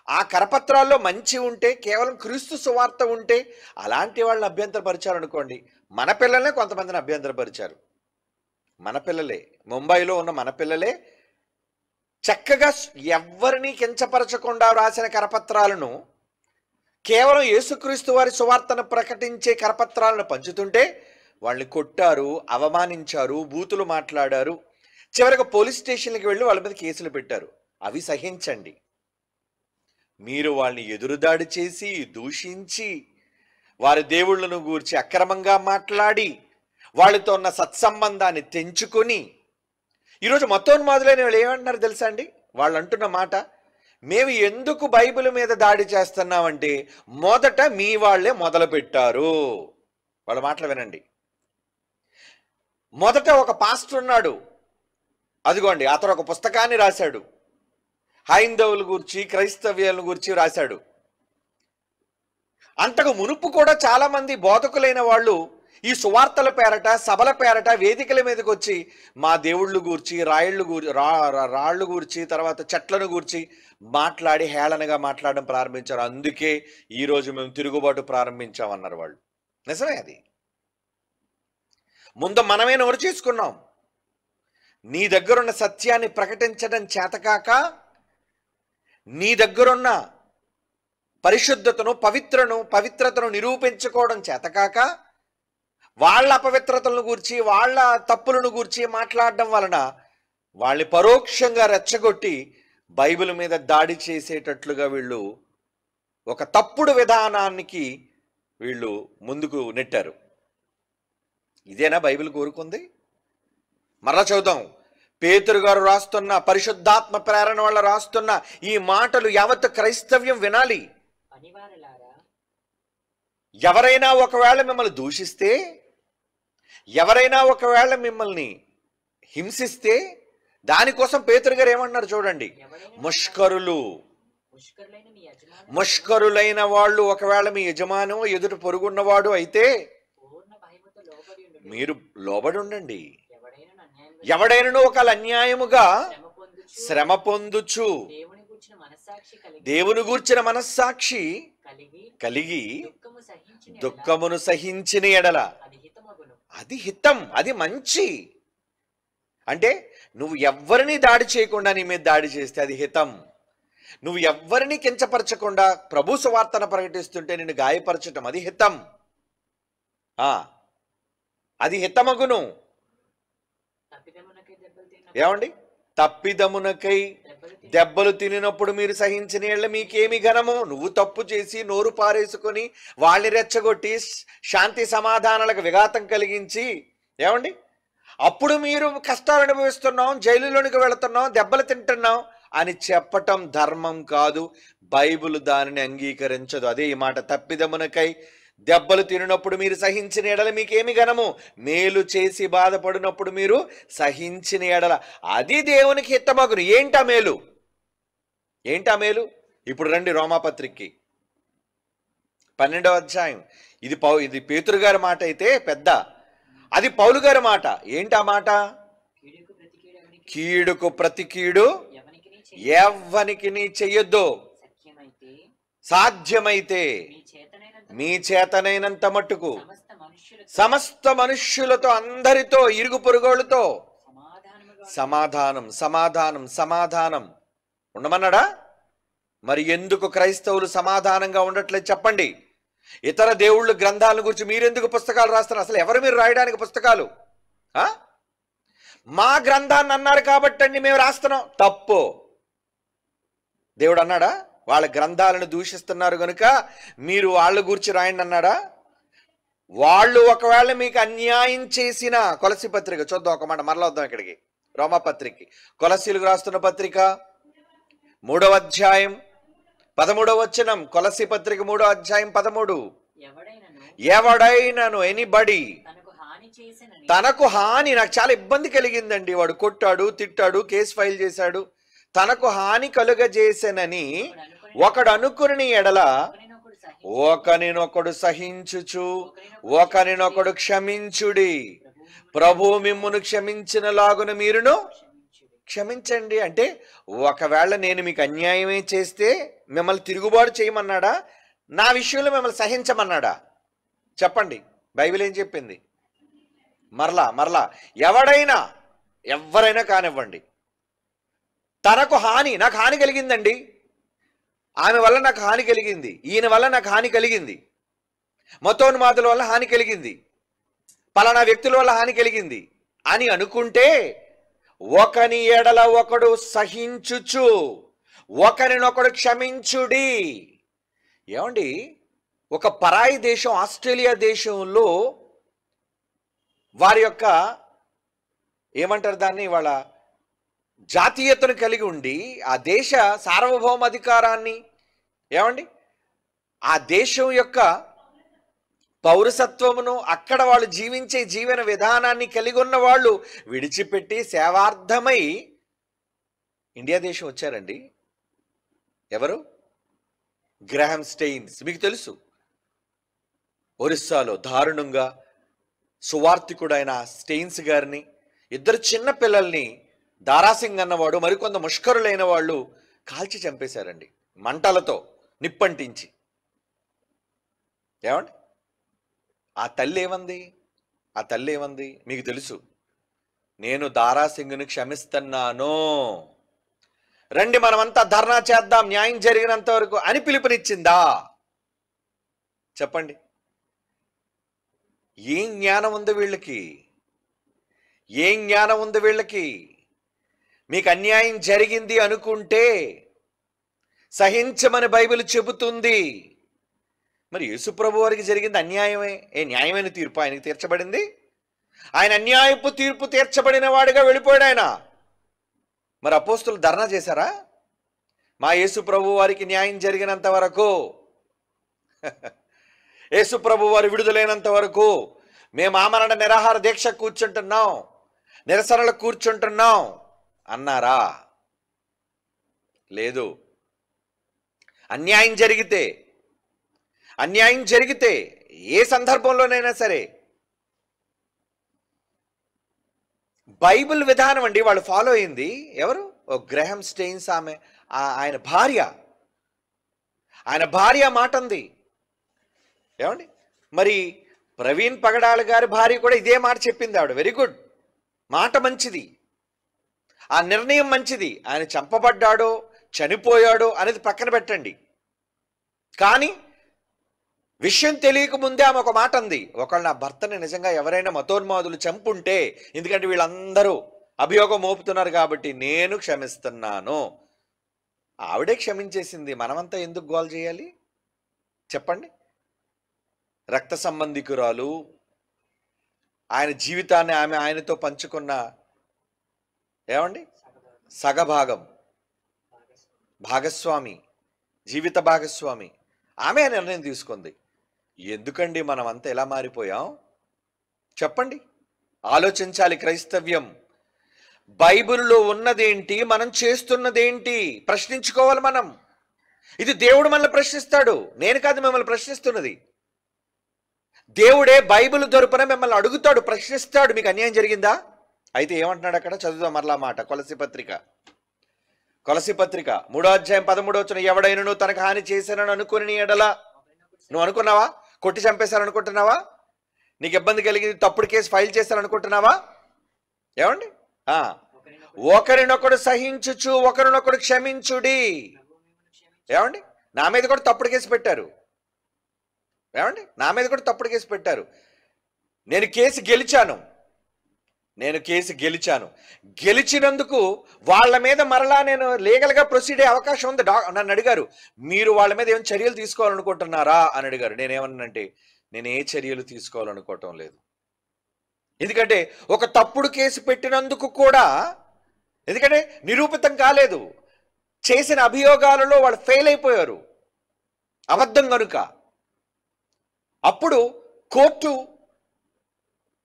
ఆ కరపత్రాల్లో మంచి ఉంటే, కేవలం క్రీస్తు సువార్త ఉంటే, అలాంటి వాళ్ళని అభ్యంతరపరిచారు అనుకోండి. మన పిల్లలనే కొంతమందిని అభ్యంతరపరిచారు. మన పిల్లలే, ముంబైలో ఉన్న మన పిల్లలే చక్కగా ఎవరిని కించపరచకుండా రాసిన కరపత్రాలను, కేవలం యేసుక్రీస్తు వారి సువార్తను ప్రకటించే కరపత్రాలను పంచుతుంటే వాళ్ళని కొట్టారు, అవమానించారు, బూతులు మాట్లాడారు, చివరికి పోలీస్ స్టేషన్లకు వెళ్ళి వాళ్ళ మీద కేసులు పెట్టారు. అవి సహించండి. మీరు వాళ్ళని ఎదురుదాడి చేసి, దూషించి, వారి దేవుళ్ళను గూర్చి అక్రమంగా మాట్లాడి, వాళ్ళతో ఉన్న సత్సంబంధాన్ని తెంచుకొని, ఈరోజు మతోన్మాదులైన వాళ్ళు ఏమంటున్నారు తెలుసా అండి? వాళ్ళు అంటున్న మాట, మేము ఎందుకు బైబిల్ మీద దాడి చేస్తున్నామంటే, మొదట మీ వాళ్ళే మొదలు పెట్టారు. వాళ్ళ మాటలు వినండి. మొదట ఒక పాస్టర్ ఉన్నాడు, అదిగోండి అతను ఒక పుస్తకాన్ని రాశాడు, హైందవుల గురించి, క్రైస్తవ్యాల గురించి రాశాడు. అంతకు మునుపు కూడా చాలా మంది బోధకులైన వాళ్ళు ఈ సువార్తల పేరట, సభల పేరట వేదికల మీదకి వచ్చి మా దేవుళ్ళు గూర్చి, రాళ్ళు గూర్చి, తర్వాత చెట్లను గూర్చి మాట్లాడి హేళనగా మాట్లాడడం ప్రారంభించారు. అందుకే ఈరోజు మేము తిరుగుబాటు ప్రారంభించామన్నారు వాళ్ళు. నిజమే అది. ముందు మనమే నోరు చేసుకున్నాం. నీ దగ్గరున్న సత్యాన్ని ప్రకటించడం చేతకాక, నీ దగ్గరున్న పరిశుద్ధతను, పవిత్రతను నిరూపించుకోవడం చేతకాక, వాళ్ళ అపవిత్రతలను గూర్చి, వాళ్ళ తప్పులను గూర్చి మాట్లాడడం వలన వాళ్ళని పరోక్షంగా రెచ్చగొట్టి బైబిల్ మీద దాడి చేసేటట్లుగా వీళ్ళు ఒక తప్పుడు విధానానికి వీళ్ళు ముందుకు నెట్టారు. ఇదేనా బైబిల్ కోరుకుంది? మరలా చదువుదాం. పేతురు గారు రాస్తున్న, పరిశుద్ధాత్మ ప్రేరణ వల్ల రాస్తున్న ఈ మాటలు యావత్ క్రైస్తవ్యం వినాలి. ఎవరైనా ఒకవేళ మిమ్మల్ని దూషిస్తే, ఎవరైనా ఒకవేళ మిమ్మల్ని హింసిస్తే, దానికోసం పేతురు గారు ఏమన్నారు చూడండి. ముష్కరులైన వాళ్ళు ఒకవేళ మీ యజమాను ఎదుట పొరుగున్నవాడు అయితే మీరు లోబడి ఉండండి. ఎవడైనా ఒకవేళ అన్యాయముగా శ్రమ పొందుచు దేవుని గూర్చిన మనస్సాక్షి కలిగి దుఃఖమును సహించిన ఎడల అది హితం, అది మంచి. అంటే నువ్వు ఎవ్వరిని దాడి చేయకుండా నీ మీద దాడి చేస్తే అది హితం. నువ్వు ఎవ్వరిని కించపరచకుండా ప్రభు సువార్తను ప్రకటిస్తుంటే నిన్ను గాయపరచటం అది హితం. అది హితమగును. ఏమండి? తప్పిదమునకై దెబ్బలు తినినప్పుడు మీరు సహించిన ఎడల మీకేమి ఘనము? నువ్వు తప్పు చేసి నోరు పారేసుకొని వాళ్ళని రెచ్చగొట్టి శాంతి సమాధానాలకు విఘాతం కలిగించి, ఏమండి, అప్పుడు మీరు కష్టాలు అనుభవిస్తున్నాం, జైలులోనికి వెళుతున్నాం, దెబ్బలు తింటున్నాం అని చెప్పటం ధర్మం కాదు. బైబిల్ దానిని అంగీకరించదు. అదే ఈ మాట, తప్పిదమునకై దెబ్బలు తినప్పుడు మీరు సహించిన ఎడల మీకేమి ఘనము? మేలు చేసి బాధపడినప్పుడు మీరు సహించిన ఎడల అది దేవునికి హితమగును. ఏంటా మేలు? ఏంటా మేలు? ఇప్పుడు రండి రోమాపత్రికకి 12వ అధ్యాయం. ఇది పేతురు గారి మాట అయితే పెద్ద, అది పౌలు గారి మాట. ఏంటా మాట? కీడుకు ప్రతి కీడు ఎవ్వనికి చెయ్యొద్దు, సాధ్యమైతే మీ చేతనైనంత మట్టుకు సమస్త మనుష్యులతో, అందరితో, ఇరుగు పొరుగోళ్ళతో సమాధానం సమాధానం సమాధానం ఉండమన్నాడా? మరి ఎందుకు క్రైస్తవులు సమాధానంగా ఉండట్లేదు చెప్పండి? ఇతర దేవుళ్ళ గ్రంథాల గురించి మీరెందుకు పుస్తకాలు రాస్తున్నారు? అసలు ఎవరు మీరు రాయడానికి పుస్తకాలు? మా గ్రంథాన్ని అన్నారు కాబట్టి అండి మేము రాస్తున్నాం. తప్పు. దేవుడు అన్నాడా? వాళ్ళ గ్రంథాలను దూషిస్తున్నారు కనుక మీరు వాళ్ళ గురించి రాయండి అన్నాడా? వాళ్ళు ఒకవేళ మీకు అన్యాయం చేసిన, కొలసి పత్రిక చూద్దాం ఒక మాట, మరలా వద్దాం ఇక్కడికి, రోమాపత్రికకి. కొలసీలకు రాస్తున్న పత్రిక 3వ అధ్యాయం 13వ వచనం. కొలసి పత్రిక 3వ అధ్యాయం 13. ఎవడైనను ఎనీబడి తనకు హాని, నాకు చాలా ఇబ్బంది కలిగిందండి, వాడు కొట్టాడు, తిట్టాడు, కేసు ఫైల్ చేశాడు, తనకు హాని కలుగజేసెనని ఒకడు అనుకుని ఎడల ఒకనినొకడు సహించుచు ఒకనినొకడు క్షమించుడి, ప్రభు మిమ్మును క్షమించిన లాగున మీరును క్షమించండి. అంటే ఒకవేళ నేను మీకు అన్యాయమే చేస్తే మిమ్మల్ని తిరుగుబాటు చేయమన్నాడా? నా విషయంలో మిమ్మల్ని సహించమన్నాడా? చెప్పండి, బైబిల్ ఏం చెప్పింది? మరలా ఎవరైనా కానివ్వండి, తనకు హాని, నాకు హాని కలిగిందండి, ఆమె వల్ల నాకు హాని కలిగింది, ఈయన వల్ల నాకు హాని కలిగింది, మతోన్మాదుల వల్ల హాని కలిగింది, పలానా వ్యక్తుల వల్ల హాని కలిగింది అని అనుకుంటే ఒకని ఎడల ఒకడు సహించుచు ఒకరినొకడు క్షమించుడి. ఏమండి, ఒక పరాయి దేశం, ఆస్ట్రేలియా దేశంలో వారి యొక్క ఏమంటారు దాన్ని, వాళ్ళ జాతీయతను కలిగి ఉండి ఆ దేశ సార్వభౌమాధికారాన్ని, ఏమండి, ఆ దేశం యొక్క పౌరసత్వమును, అక్కడ వాళ్ళు జీవించే జీవన విధానాన్ని కలిగి ఉన్న వాళ్ళు విడిచిపెట్టి సేవార్థమై ఇండియా దేశం వచ్చారండి. ఎవరు? Graham Staines. మీకు తెలుసు, ఒరిస్సాలో దారుణంగా సువార్థికుడైన స్టెయిన్స్ గారిని, ఇద్దరు చిన్న పిల్లల్ని దారాసింగ్ అన్నవాడు, మరికొంత ముష్కరులైన వాళ్ళు కాల్చి చంపేశారండి, మంటలతో నిప్పంటించి. ఏమండి, ఆ తల్లి ఏమంది? మీకు తెలుసు, నేను దారాసింగ్ను క్షమిస్తున్నాను, రండి మనమంతా ధర్నా చేద్దాం న్యాయం జరిగినంత వరకు అని పిలుపునిచ్చిందా? చెప్పండి. ఏం జ్ఞానం ఉంది వీళ్ళకి? ఏం జ్ఞానం ఉంది వీళ్ళకి? మీకు అన్యాయం జరిగింది అనుకుంటే సహించమని బైబిల్ చెబుతుంది. మరి యేసుప్రభు వారికి జరిగింది అన్యాయమే. న్యాయమైన తీర్పు ఆయనకి తీర్చబడింది. ఆయన అన్యాయపు తీర్పు తీర్చబడిన వాడిగా వెళ్ళిపోయాడు ఆయన. మరి అపోస్తులు ధర్నా చేశారా? మా యేసుప్రభు వారికి న్యాయం జరిగినంత వరకు, యేసుప్రభు వారు విడుదలైనంత వరకు మేము ఆమరణ నిరాహార దీక్ష కూర్చుంటున్నాం, నిరసనలు కూర్చుంటున్నాం అన్నారా? లేదు. అన్యాయం జరిగితే ఏ సందర్భంలోనైనా సరే బైబిల్ విధానం అండి వాళ్ళు ఫాలో అయింది. ఎవరు? Graham Staines. ఆయన భార్య, ఆయన భార్య మాట అంది. ఏమండి, మరి ప్రవీణ్ పగడాల గారి భార్య కూడా ఇదే మాట చెప్పింది. ఆవిడ వెరీ గుడ్, మాట మంచిది, ఆ నిర్ణయం మంచిది. ఆయన చంపబడ్డాడో చనిపోయాడో అనేది పక్కన పెట్టండి, కానీ విషయం తెలియక ముందే ఆమె ఒక మాట అంది, ఒకళ్ళు నా భర్తని నిజంగా ఎవరైనా మతోన్మాదులు చంపుంటే, ఎందుకంటే వీళ్ళందరూ అభియోగం మోపుతున్నారు కాబట్టి నేను క్షమిస్తున్నాను. ఆవిడే క్షమించేసింది, మనమంతా ఎందుకు గోల్ చేయాలి చెప్పండి? రక్త సంబంధికురాలు, ఆయన జీవితాన్ని ఆమె ఆయనతో పంచుకున్న ఏమండి సగభాగం, భాగస్వామి, జీవిత భాగస్వామి, ఆమె ఆ నిర్ణయం తీసుకుంది. ఎందుకండి మనం అంతా ఎలా మారిపోయాం చెప్పండి? ఆలోచించాలి. క్రైస్తవ్యం బైబిల్లో ఉన్నదేంటి, మనం చేస్తున్నదేంటి ప్రశ్నించుకోవాలి మనం. ఇది దేవుడు మనల్ని ప్రశ్నిస్తాడు, నేను కాదు మిమ్మల్ని ప్రశ్నిస్తున్నది. దేవుడే బైబిల్ తరపున మిమ్మల్ని అడుగుతాడు, ప్రశ్నిస్తాడు. మీకు అన్యాయం జరిగిందా? అయితే ఏమంటున్నాడు అక్కడ? చదువుదాం మరలా మాట. కొలసి పత్రిక 3వ అధ్యాయం 13వ వచనం. ఎవడైనను తనకు హాని చేశానని అనుకుని నీ ఎడల, నువ్వు అనుకున్నావా కొట్టి చంపేశారనుకుంటున్నావా? నీకు ఇబ్బంది కలిగింది, తప్పుడు కేసు ఫైల్ చేశారనుకుంటున్నావా? ఏమండి, ఒకరినొకడు సహించుచు ఒకరినొకడు క్షమించుడి. ఏమండి, నా మీద కూడా తప్పుడు కేసు పెట్టారు. ఏమండి, నా మీద కూడా తప్పుడు కేసు పెట్టారు. నేను కేసు గెలిచాను. గెలిచినందుకు వాళ్ళ మీద మరలా నేను లీగల్గా ప్రొసీడ్ అయ్యే అవకాశం ఉంది. నన్ను అడిగారు, మీరు వాళ్ళ మీద ఏమైనా చర్యలు తీసుకోవాలనుకుంటున్నారా అని అడిగారు. నేనేమన్నానంటే, నేను ఏ చర్యలు తీసుకోవాలనుకోవటం లేదు. ఎందుకంటే ఒక తప్పుడు కేసు పెట్టినందుకు కూడా, ఎందుకంటే నిరూపితం కాలేదు, చేసిన అభియోగాలలో వాళ్ళు ఫెయిల్ అయిపోయారు, అబద్ధం కనుక. అప్పుడు కోర్టు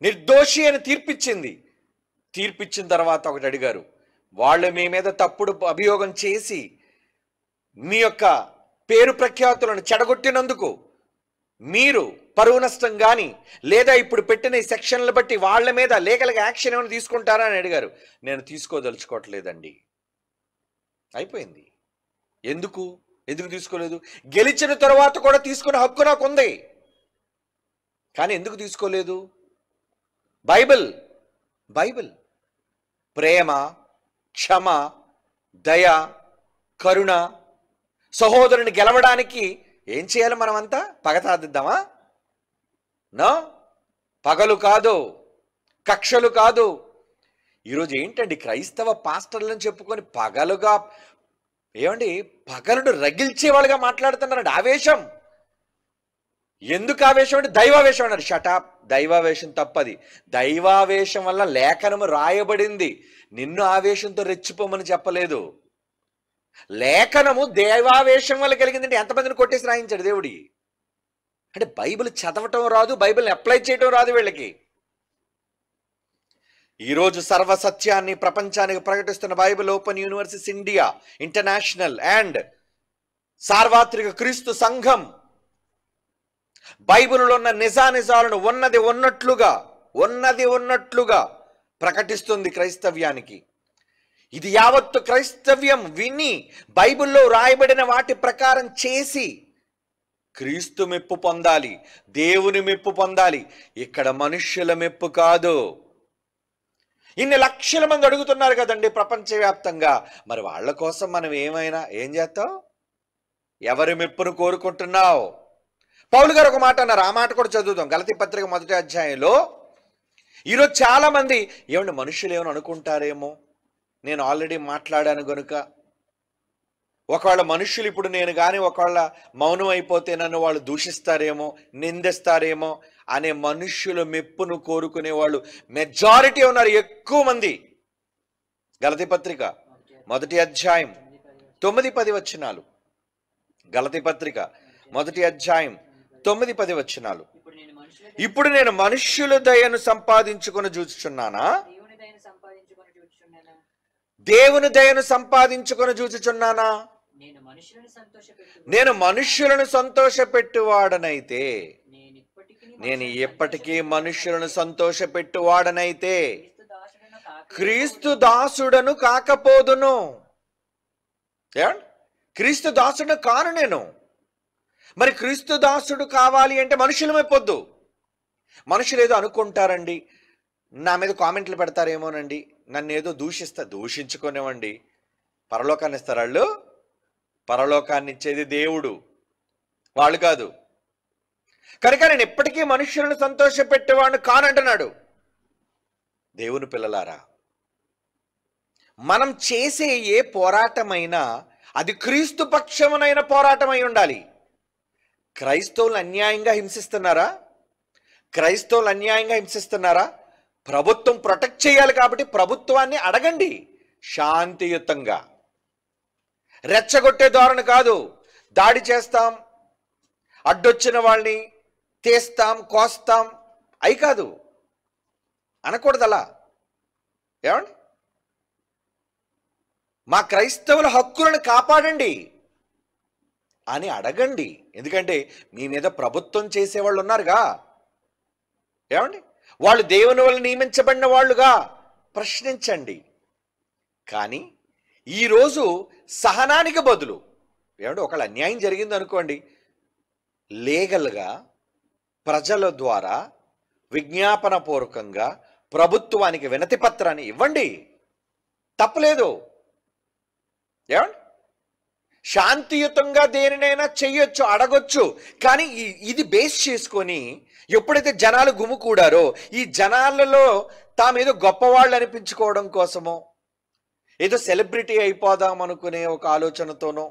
నిర్దోషి అని తీర్పిచ్చిన తర్వాత ఒకటి అడిగారు, వాళ్ళు మీ మీద తప్పుడు అభియోగం చేసి మీ యొక్క పేరు ప్రఖ్యాతులను చెడగొట్టినందుకు మీరు పరువు నష్టం కానీ లేదా ఇప్పుడు పెట్టిన ఈ సెక్షన్లు బట్టి వాళ్ళ మీద లీగల్గా యాక్షన్ ఏమైనా తీసుకుంటారా అని అడిగారు. నేను తీసుకోదలుచుకోవట్లేదండి. అయిపోయింది. ఎందుకు తీసుకోలేదు? గెలిచిన తర్వాత కూడా తీసుకునే హక్కు నాకు ఉంది, కానీ ఎందుకు తీసుకోలేదు? బైబిల్ ప్రేమ, క్షమ, దయ, కరుణ, సహోదరుని గెలవడానికి ఏం చేయాలి? మనమంతా పగ సాధిద్దామా? నో, పగలు కాదు, కక్షలు కాదు. ఈరోజు ఏంటండి, క్రైస్తవ పాస్టర్లను చెప్పుకొని పగలుగా పగలును రగిల్చేవాళ్ళుగా మాట్లాడుతున్నారండి. ఆవేశం. ఎందుకు ఆవేశం అంటే దైవావేశం అన్నారు. షటాప్, దైవావేశం తప్పది. దైవావేశం వల్ల లేఖనము రాయబడింది, నిన్ను ఆవేశంతో రెచ్చిపోమని చెప్పలేదు. లేఖనము దైవావేశం వల్ల కలిగిందంటే ఎంతమందిని కొట్టేసి రాయించాడు దేవుడి. అంటే బైబిల్ చదవటం రాదు, బైబిల్ని అప్లై చేయటం రాదు వీళ్ళకి. ఈరోజు సర్వసత్యాన్ని ప్రపంచానికి ప్రకటిస్తున్న Bible open universities India international and సార్వత్రిక క్రీస్తు సంఘం బైబిల్లో ఉన్న నిజానిజాలను ఉన్నది ఉన్నట్లుగా ప్రకటిస్తుంది క్రైస్తవ్యానికి. ఇది యావత్తు క్రైస్తవ్యం విని బైబిల్లో రాయబడిన వాటి ప్రకారం చేసి క్రీస్తు మెప్పు పొందాలి, దేవుని మెప్పు పొందాలి. ఇక్కడ మనుష్యుల మెప్పు కాదు. ఇన్ని లక్షల మంది అడుగుతున్నారు కదండి ప్రపంచవ్యాప్తంగా. మరి వాళ్ళ కోసం మనం ఏం చేస్తావు? ఎవరి మెప్పును కోరుకుంటున్నావు? పౌలు గారు ఒక మాట అన్నారు, ఆ మాట కూడా చదువుతాం. గలతీ పత్రిక 1వ అధ్యాయంలో. ఈరోజు చాలా మంది మనుషులు ఏమైనా అనుకుంటారేమో, నేను ఆల్రెడీ మాట్లాడాను గనుక, ఒకవేళ మనుషులు ఇప్పుడు నేను కానీ ఒకవేళ మౌనం అయిపోతే నన్ను వాళ్ళు దూషిస్తారేమో, నిందిస్తారేమో అనే మనుష్యుల మెప్పును కోరుకునే వాళ్ళు మెజారిటీ ఉన్నారు, ఎక్కువ మంది. గలతీ పత్రిక 1వ అధ్యాయం 9-10 వచనాలు. గలతీ పత్రిక 1వ అధ్యాయం 9-10 వచనాలు. ఇప్పుడు నేను మనుష్యుల దయను సంపాదించుకొని చూచుచున్నానా, దేవుని దయను సంపాదించుకొని చూచుచున్నానా? నేను మనుష్యులను సంతోషపెట్టువాడనైతే, నేను ఎప్పటికీ మనుష్యులను సంతోషపెట్టువాడనైతే క్రీస్తు దాసుడను కాకపోదును. ఏమండి? క్రీస్తు దాసుడు కాను నేను. మరి క్రీస్తు దాసుడు కావాలి అంటే మనుషులమైపోద్దు. మనుషులు ఏదో అనుకుంటారండి, నా మీద కామెంట్లు పెడతారేమోనండి, నన్ను ఏదో దూషించుకునేవండి. పరలోకాన్ని ఇస్తారు వాళ్ళు. పరలోకాన్ని ఇచ్చేది దేవుడు, వాళ్ళు కాదు. కనుక నేను ఎప్పటికీ మనుషులను సంతోషపెట్టేవాడిని కానంటున్నాడు. దేవుని పిల్లలారా, మనం చేసే ఏ పోరాటమైనా అది క్రీస్తు పక్షమునైన పోరాటం అయి ఉండాలి. క్రైస్తవులు అన్యాయంగా హింసిస్తున్నారా? ప్రభుత్వం ప్రొటెక్ట్ చేయాలి కాబట్టి ప్రభుత్వాన్ని అడగండి శాంతియుతంగా. రెచ్చగొట్టే ధోరణి కాదు. దాడి చేస్తాం, అడ్డొచ్చిన వాళ్ళని తీస్తాం, కోస్తాం, అయి కాదు, అనకూడదు అలా. ఏమండి? మా క్రైస్తవుల హక్కులను కాపాడండి అని అడగండి. ఎందుకంటే మీ మీద ప్రభుత్వం చేసేవాళ్ళు ఉన్నారుగా. ఏమండి? వాళ్ళు దేవుని వల్ల నియమించబడిన వాళ్ళుగా. ప్రశ్నించండి. కానీ ఈరోజు సహనానికి బదులు, ఏమంటే ఒకళ్ళు అన్యాయం జరిగింది అనుకోండి, లీగల్గా ప్రజల ద్వారా విజ్ఞాపన పూర్వకంగా ప్రభుత్వానికి వినతి పత్రాన్ని ఇవ్వండి, తప్పులేదు. ఏమండి? శాంతియుతంగా దేనినైనా చెయ్యొచ్చు, అడగొచ్చు. కానీ ఇది బేస్ చేసుకొని ఎప్పుడైతే జనాలు గుమికూడారో, ఈ జనాలలో తామేదో గొప్పవాళ్ళు అనిపించుకోవడం కోసమో, ఏదో సెలబ్రిటీ అయిపోదాం అనుకునే ఒక ఆలోచనతోనో,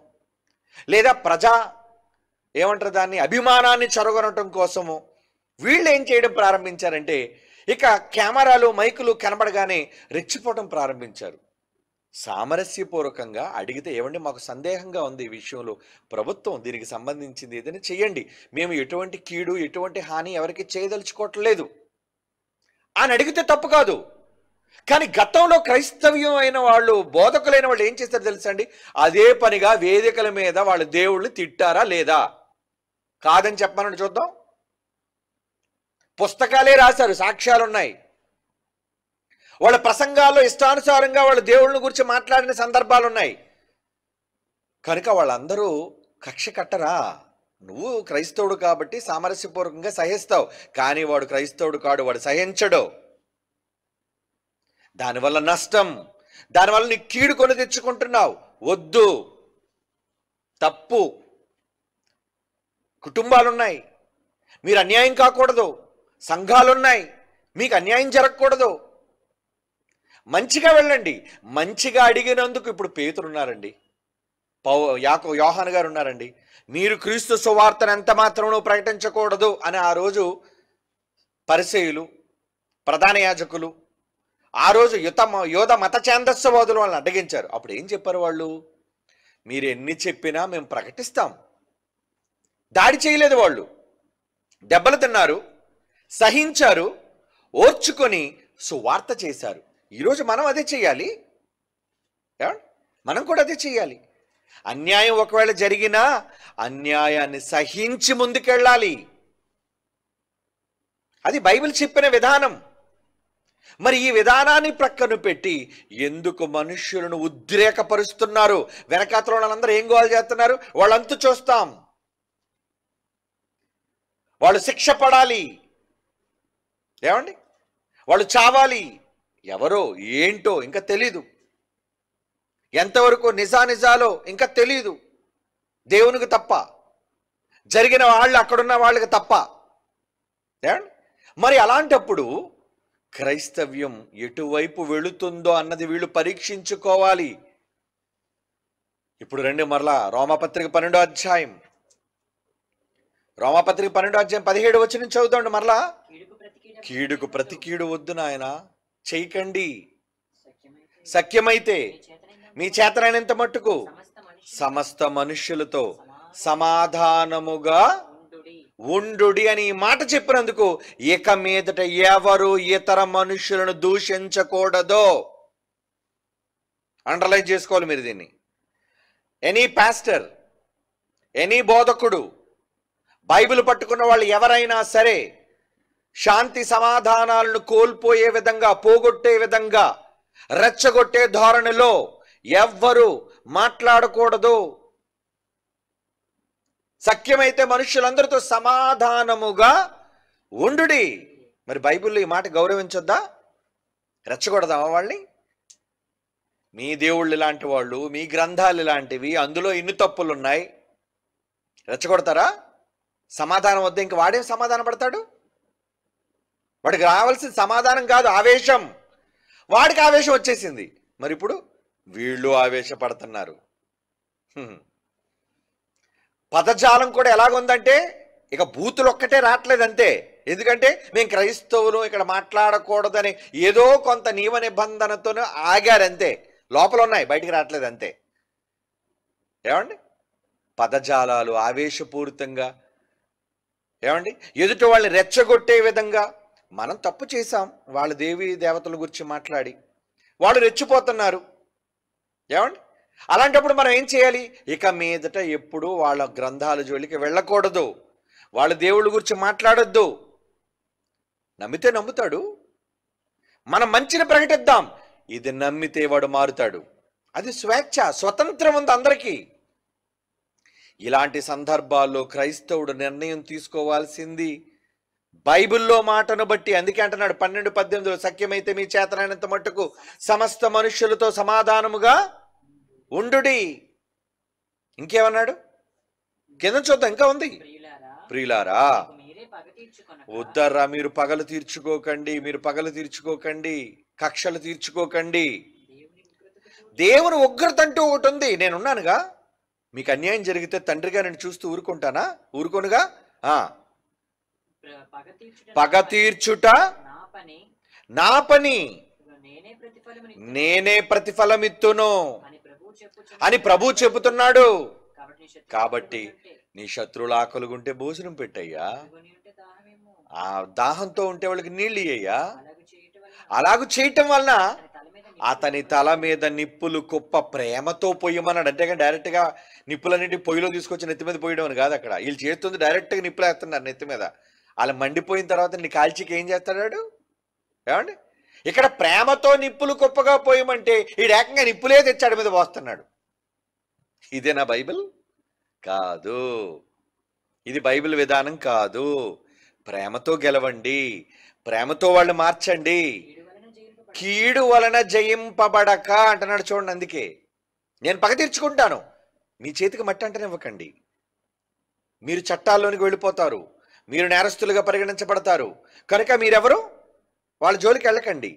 లేదా ఏమంటారు దాన్ని, అభిమానాన్ని చొరగొనటం కోసమో వీళ్ళు ఏం చేయడం ప్రారంభించారంటే, ఇక కెమెరాలు మైకులు కనబడగానే రెచ్చిపోవడం ప్రారంభించారు. సామరస్యపూర్వకంగా అడిగితే, ఏమండి మాకు సందేహంగా ఉంది ఈ విషయంలో, ప్రభుత్వం దీనికి సంబంధించింది ఏదైనా చేయండి, మేము ఎటువంటి కీడు ఎటువంటి హాని ఎవరికి చేయదలుచుకోవట్లేదు అని అడిగితే తప్పు కాదు. కానీ గతంలో క్రైస్తవ్యం అయిన వాళ్ళు, బోధకులైన వాళ్ళు ఏం చేస్తారు తెలుసా అండి? అదే పనిగా వేదికల మీద వాళ్ళు దేవుళ్ళు తిట్టారా లేదా? కాదని చెప్పమని చూద్దాం. పుస్తకాలే రాశారు, సాక్ష్యాలున్నాయి. వాళ్ళ ప్రసంగాల్లో ఇష్టానుసారంగా వాళ్ళ దేవుళ్ళని గురించి మాట్లాడిన సందర్భాలు ఉన్నాయి. కనుక వాళ్ళందరూ కక్ష కట్టరా? నువ్వు క్రైస్తవుడు కాబట్టి సామరస్యపూర్వకంగా సహిస్తావు, కానీ వాడు క్రైస్తవుడు కాడు, వాడు సహించడు. దానివల్ల నష్టం, దానివల్ల నీ కీడు కొని తెచ్చుకుంటున్నావు. వద్దు, తప్పు. కుటుంబాలున్నాయి, మీరు అన్యాయం కాకూడదు. సంఘాలున్నాయి, మీకు అన్యాయం జరగకూడదు. మంచిగా వెళ్ళండి. మంచిగా అడిగినందుకు ఇప్పుడు పేతురున్నారండి, యోహాను గారు ఉన్నారండి. మీరు క్రీస్తు సువార్తను ఎంత మాత్రం ప్రకటించకూడదు అని ఆ రోజు పరిసయ్యులు, ప్రధాన యాజకులు, ఆ రోజు యోధ మత ఛాందస్యవాదులు వాళ్ళని అడ్డగించారు. అప్పుడు ఏం చెప్పారు వాళ్ళు? మీరు ఎన్ని చెప్పినా మేము ప్రకటిస్తాం. దాడి చేయలేదు వాళ్ళు, దెబ్బలు తిన్నారు, సహించారు, ఓర్చుకొని సువార్త చేశారు. ఈరోజు మనం అదే చేయాలి. మనం కూడా అదే చేయాలి. అన్యాయం ఒకవేళ జరిగినా అన్యాయాన్ని సహించి ముందుకెళ్ళాలి. అది బైబిల్ చెప్పిన విధానం. మరి ఈ విధానాన్ని ప్రక్కన పెట్టి ఎందుకు మనుష్యులను ఉద్రేకపరుస్తున్నారు? వెనకాతల వాళ్ళందరూ ఏం గోల్ చేస్తున్నారు? వాళ్ళంతా చూస్తాం, వాళ్ళు శిక్ష పడాలి, ఏమండి, వాళ్ళు చావాలి. ఎవరో ఏంటో ఇంకా తెలీదు, ఎంతవరకు నిజాలో ఇంకా తెలీదు, దేవునికి తప్ప, జరిగిన వాళ్ళు అక్కడున్న వాళ్ళకి తప్ప. ఏమండి? మరి అలాంటప్పుడు క్రైస్తవ్యం ఎటువైపు వెళుతుందో అన్నది వీళ్ళు పరీక్షించుకోవాలి. ఇప్పుడు రండి మరలా రోమాపత్రిక 12వ అధ్యాయం, రోమాపత్రిక 12వ అధ్యాయం 17వ వచనం చదువుతాండి మరలా. కీడుకు ప్రతి కీడు వద్దు నాయన చేయకండి, సఖ్యమైతే మీ చేతనైనంత మట్టుకు సమస్త మనుష్యులతో సమాధానముగా ఉండుడి అని ఈ మాట చెప్పినందుకు ఇక మీదట ఎవరు ఇతర మనుషులను దూషించకూడదో. అండర్లైన్ చేసుకోవాలి మీరు దీన్ని. ఎనీ పాస్టర్, ఎనీ బోధకుడు, బైబిల్ పట్టుకున్న వాళ్ళు ఎవరైనా సరే శాంతి సమాధానాలను కోల్పోయే విధంగా, పోగొట్టే విధంగా, రెచ్చగొట్టే ధోరణిలో ఎవ్వరు మాట్లాడకూడదు. సఖ్యమైతే మనుషులందరితో సమాధానముగా ఉండుడి. మరి బైబిల్లో ఈ మాట గౌరవించొద్దా? రెచ్చగొడదామా వాళ్ళని? మీ దేవుళ్ళు ఇలాంటి వాళ్ళు, మీ గ్రంథాలు ఇలాంటివి, అందులో ఇన్ని తప్పులున్నాయి, రెచ్చగొడతారా? సమాధానం వద్ద ఇంక వాడేం సమాధానం పడతాడు? వాడికి రావాల్సిన సమాధానం కాదు, ఆవేశం. వాడికి ఆవేశం వచ్చేసింది. మరి ఇప్పుడు వీళ్ళు ఆవేశపడుతున్నారు. పదజాలం కూడా ఎలాగుందంటే ఇక బూతులు ఒక్కటే రావట్లేదు అంతే. ఎందుకంటే మేము క్రైస్తవులు ఇక్కడ మాట్లాడకూడదని ఏదో కొంత నియమ నిబంధనతో ఆగారంతే. లోపల ఉన్నాయి, బయటికి రావట్లేదు అంతే. ఏమండి? పదజాలాలు ఆవేశపూరితంగా, ఏమండి, ఎదుటి వాళ్ళని రెచ్చగొట్టే విధంగా. మనం తప్పు చేశాం, వాళ్ళ దేవి దేవతల గురించి మాట్లాడి వాళ్ళు రెచ్చిపోతున్నారు. ఏమండి? అలాంటప్పుడు మనం ఏం చేయాలి? ఇక మీదట ఎప్పుడు వాళ్ళ గ్రంథాల జోలికి వెళ్ళకూడదు, వాళ్ళ దేవుళ్ళ గురించి మాట్లాడొద్దు. నమ్మితే నమ్ముతాడు, మనం మంచిని ప్రకటిద్దాం. ఇది నమ్మితే వాడు మారుతాడు. అది స్వేచ్ఛ, స్వతంత్రం ఉంది అందరికీ. ఇలాంటి సందర్భాల్లో క్రైస్తవుడు నిర్ణయం తీసుకోవాల్సింది బైబిల్లో మాటను బట్టి. అందుకే అంటున్నాడు 12:18, సఖ్యమైతే మీ చేతనైనంత మట్టుకు సమస్త మనుష్యులతో సమాధానముగా ఉండుడి. ఇంకేమన్నాడు? కింద చూద్దాం, ఇంకా ఉంది. ప్రియులారా, వద్దర్రా, మీరు పగలు తీర్చుకోకండి, కక్షలు తీర్చుకోకండి. దేవుని ఉగ్రత అంటూ ఒకటి ఉంది. నేనున్నానుగా. మీకు అన్యాయం జరిగితే తండ్రిగా నేను చూస్తూ ఊరుకోనుగా. పగ తీర్చుట నా పని, నేనే ప్రతిఫలమిత్తును అని ప్రభు చెబుతున్నాడు. కాబట్టి నీ శత్రువులు ఆకలిగుంటే భోజనం పెట్టయ్యా, ఆ దాహంతో ఉంటే వాళ్ళకి నీళ్ళు ఇయ్యయ్యా. అలాగూ చేయటం వలన అతని తల మీద నిప్పులు కుప్ప ప్రేమతో పొయ్యమన్నాడు. అంతేగాని డైరెక్ట్గా నిప్పులన్నింటి పొయ్యిలో తీసుకొచ్చి నెత్తి మీద పోయడం అని కాదు. అక్కడ వీళ్ళు చేస్తుంది డైరెక్ట్గా నిప్పులు వేస్తున్నారు నెత్తి మీద. అలా మండిపోయిన తర్వాత నీ కాల్చికి ఏం చేస్తాడు? ఏమండి? ఇక్కడ ప్రేమతో నిప్పులు కుప్పగా పోయమంటే ఈ ఏకంగా నిప్పులే తెచ్చాడు మీద పోస్తున్నాడు. ఇదేనా బైబిల్? కాదు, ఇది బైబిల్ విధానం కాదు. ప్రేమతో గెలవండి, ప్రేమతో వాళ్ళు మార్చండి. కీడు వలన జయింపబడక అంటున్నాడు చూడండి. అందుకే నేను పగ తీర్చుకుంటాను. మీ చేతికి మట్టి అంటనివ్వకండి. మీరు చట్టాల్లోనికి వెళ్ళిపోతారు, మీరు నేరస్తులుగా పరిగణించబడతారు. కనుక మీరెవరు? వాళ్ళ జోలికి వెళ్ళకండి,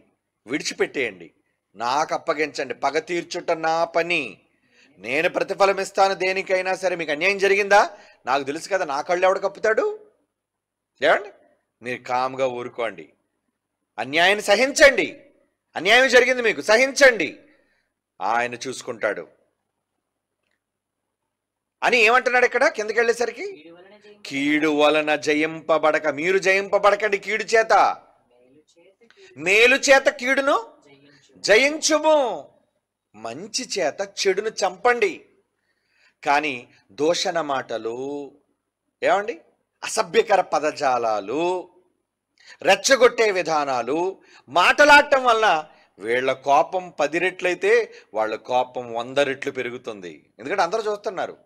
విడిచిపెట్టేయండి, నాకు అప్పగించండి. పగ తీర్చుట నా పని, నేను ప్రతిఫలం ఇస్తాను దేనికైనా సరే. మీకు అన్యాయం జరిగిందా? నాకు తెలుసు కదా, నా కళ్ళు ఎవడు కప్పుతాడు? ఏమండి? మీరు కామ్గా ఊరుకోండి, అన్యాయాన్ని సహించండి. అన్యాయం జరిగింది మీకు, సహించండి, ఆయన చూసుకుంటాడు అని ఏమంటున్నాడు ఇక్కడ కిందకి వెళ్ళేసరికి? కీడు వలన జయింపబడక, మీరు జయింపబడకండి కీడు చేత, మేలు చేత కీడును జయించుము. మంచి చేత చెడును చంపండి. కానీ దూషణ మాటలు, ఏమండి, అసభ్యకర పదజాలాలు, రెచ్చగొట్టే విధానాలు మాటలాడటం వలన వీళ్ళ కోపం 10 రెట్లయితే వాళ్ళ కోపం 100 రెట్లు పెరుగుతుంది. ఎందుకంటే అందరూ చూస్తున్నారు.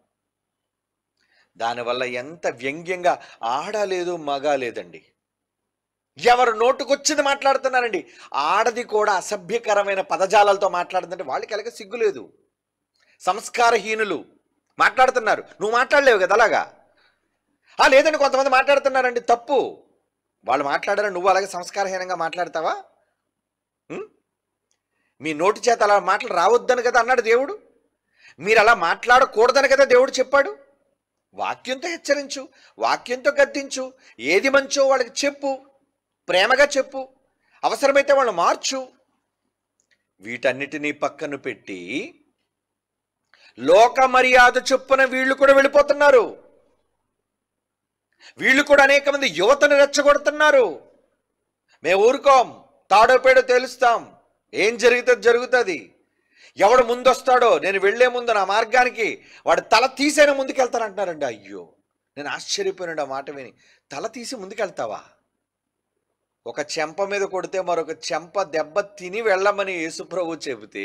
దానివల్ల ఎంత వ్యంగ్యంగా ఆడలేదు మగ లేదండి, ఎవరు నోటుకొచ్చింది మాట్లాడుతున్నారండి. ఆడది కూడా అసభ్యకరమైన పదజాలాలతో మాట్లాడుతుందంటే వాళ్ళకి ఎలాగ సిగ్గులేదు. సంస్కారహీనులు మాట్లాడుతున్నారు. నువ్వు మాట్లాడలేవు కదా అలాగా. లేదండి, కొంతమంది మాట్లాడుతున్నారండి, తప్పు. వాళ్ళు మాట్లాడారు, నువ్వు అలాగే సంస్కారహీనంగా మాట్లాడతావా? మీ నోటి చేత అలా మాటలు రావద్దని కదా అన్నాడు దేవుడు. మీరు అలా మాట్లాడకూడదని కదా దేవుడు చెప్పాడు. వాక్యంతో హెచ్చరించు, వాక్యంతో గద్దించు, ఏది మంచో వాళ్ళకి చెప్పు, ప్రేమగా చెప్పు, అవసరమైతే వాళ్ళు మార్చు. వీటన్నిటినీ పక్కన పెట్టి లోక మర్యాద చొప్పున వీళ్ళు కూడా వెళ్ళిపోతున్నారు. వీళ్ళు కూడా అనేక మంది యువతను రెచ్చగొడుతున్నారు. మేము ఊరుకోం, తాడో పేడో తేలుస్తాం, ఏం జరుగుతుంది. ఎవడు ముందొస్తాడో, నేను వెళ్లే ముందు నా మార్గానికి వాడు తల తీసైనా ముందుకెళ్తానంటున్నారండి. అయ్యో, నేను ఆశ్చర్యపోయినాడు ఆ మాట విని. తల తీసి ముందుకెళ్తావా? ఒక చెంప మీద కొడితే మరొక చెంప దెబ్బ తిని వెళ్ళమని యేసుప్రభు చెబితే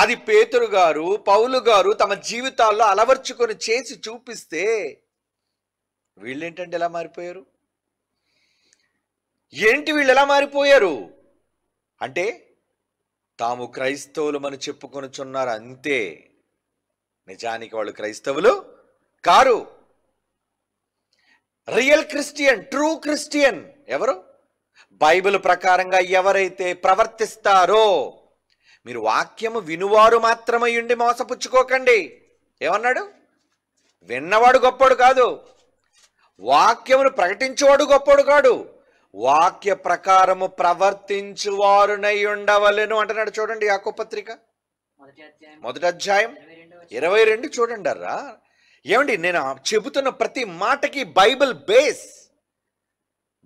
అది పేతురు గారు, పౌలు గారు తమ జీవితాల్లో అలవర్చుకొని చేసి చూపిస్తే వీళ్ళేంటంటే ఎలా మారిపోయారు? ఏంటి వీళ్ళు ఎలా మారిపోయారు అంటే, తాము క్రైస్తవులమని చెప్పుకొనుచున్నారు అంతే. నిజానికి వాళ్ళు క్రైస్తవులు car. Real Christian, true Christian ఎవరు? బైబిల్ ప్రకారంగా ఎవరైతే ప్రవర్తిస్తారో. మీరు వాక్యము వినువారు మాత్రమే ఉండి మోసపుచ్చుకోకండి. ఏమన్నాడు? విన్నవాడు గొప్పడు కాదు, వాక్యమును ప్రకటించేవాడు గొప్పడు కాడు, వాక్య ప్రకారము ప్రవర్తించువారునై ఉండవలెను అంటున్నాడు. చూడండి యాకోబు పత్రిక 1వ అధ్యాయం 22 చూడండి అర్రా. ఏమండి, నేను చెబుతున్న ప్రతి మాటకి బైబిల్ బేస్,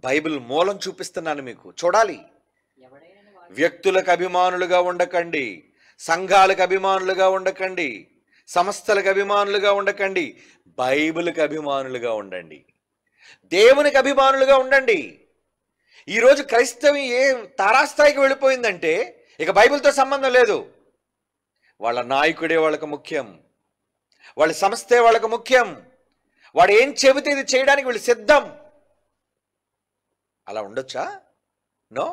బైబిల్ మూలం చూపిస్తున్నాను మీకు. చూడాలి. వ్యక్తులకు అభిమానులుగా ఉండకండి, సంఘాలకు అభిమానులుగా ఉండకండి, సంస్థలకు అభిమానులుగా ఉండకండి, బైబిల్కి అభిమానులుగా ఉండండి, దేవునికి అభిమానులుగా ఉండండి. ఈరోజు క్రైస్తవం ఏ తారాస్థాయికి వెళ్ళిపోయిందంటే ఇక బైబిల్తో సంబంధం లేదు. వాళ్ళ నాయకుడే వాళ్ళకు ముఖ్యం, వాళ్ళ సంస్థే వాళ్ళకు ముఖ్యం, వాడు ఏం చెబితే ఇది చేయడానికి వీళ్ళు సిద్ధం. అలా ఉండొచ్చా? నో,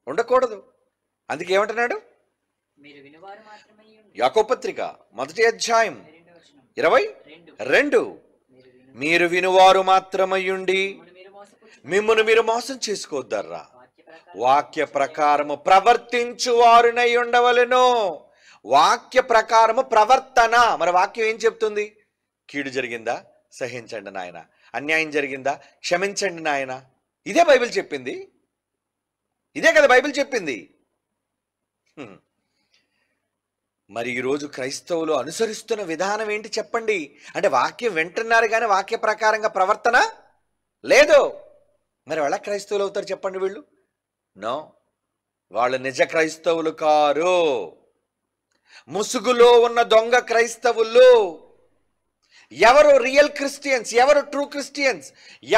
ఉండకూడదు. అందుకే ఏమంటున్నాడు? యాకోబు పత్రిక 1వ అధ్యాయం 22, మీరు వినువారు మాత్రమయ్యుండి మిమ్మును మీరు మోసం చేసుకోవద్దర్రా, వాక్య ప్రకారము ప్రవర్తించువారునై ఉండవలెను. వాక్య ప్రకారము ప్రవర్తన. మరి వాక్యం ఏం చెప్తుంది? కీడు జరిగిందా? సహించండి నాయన. అన్యాయం జరిగిందా? క్షమించండి నాయన. ఇదే బైబిల్ చెప్పింది. ఇదే కదా బైబిల్ చెప్పింది. మరి ఈరోజు క్రైస్తవులు అనుసరిస్తున్న విధానం ఏంటి చెప్పండి? అంటే వాక్యం వింటున్నారు కానీ వాక్య ప్రకారంగా ప్రవర్తన లేదు. మరి ఎలా క్రైస్తవులు అవుతారు చెప్పండి వీళ్ళు? నో, వాళ్ళు నిజ క్రైస్తవులు కారు. ముసుగులో ఉన్న దొంగ క్రైస్తవులు. ఎవరు రియల్ క్రిస్టియన్స్? ఎవరు ట్రూ క్రిస్టియన్స్?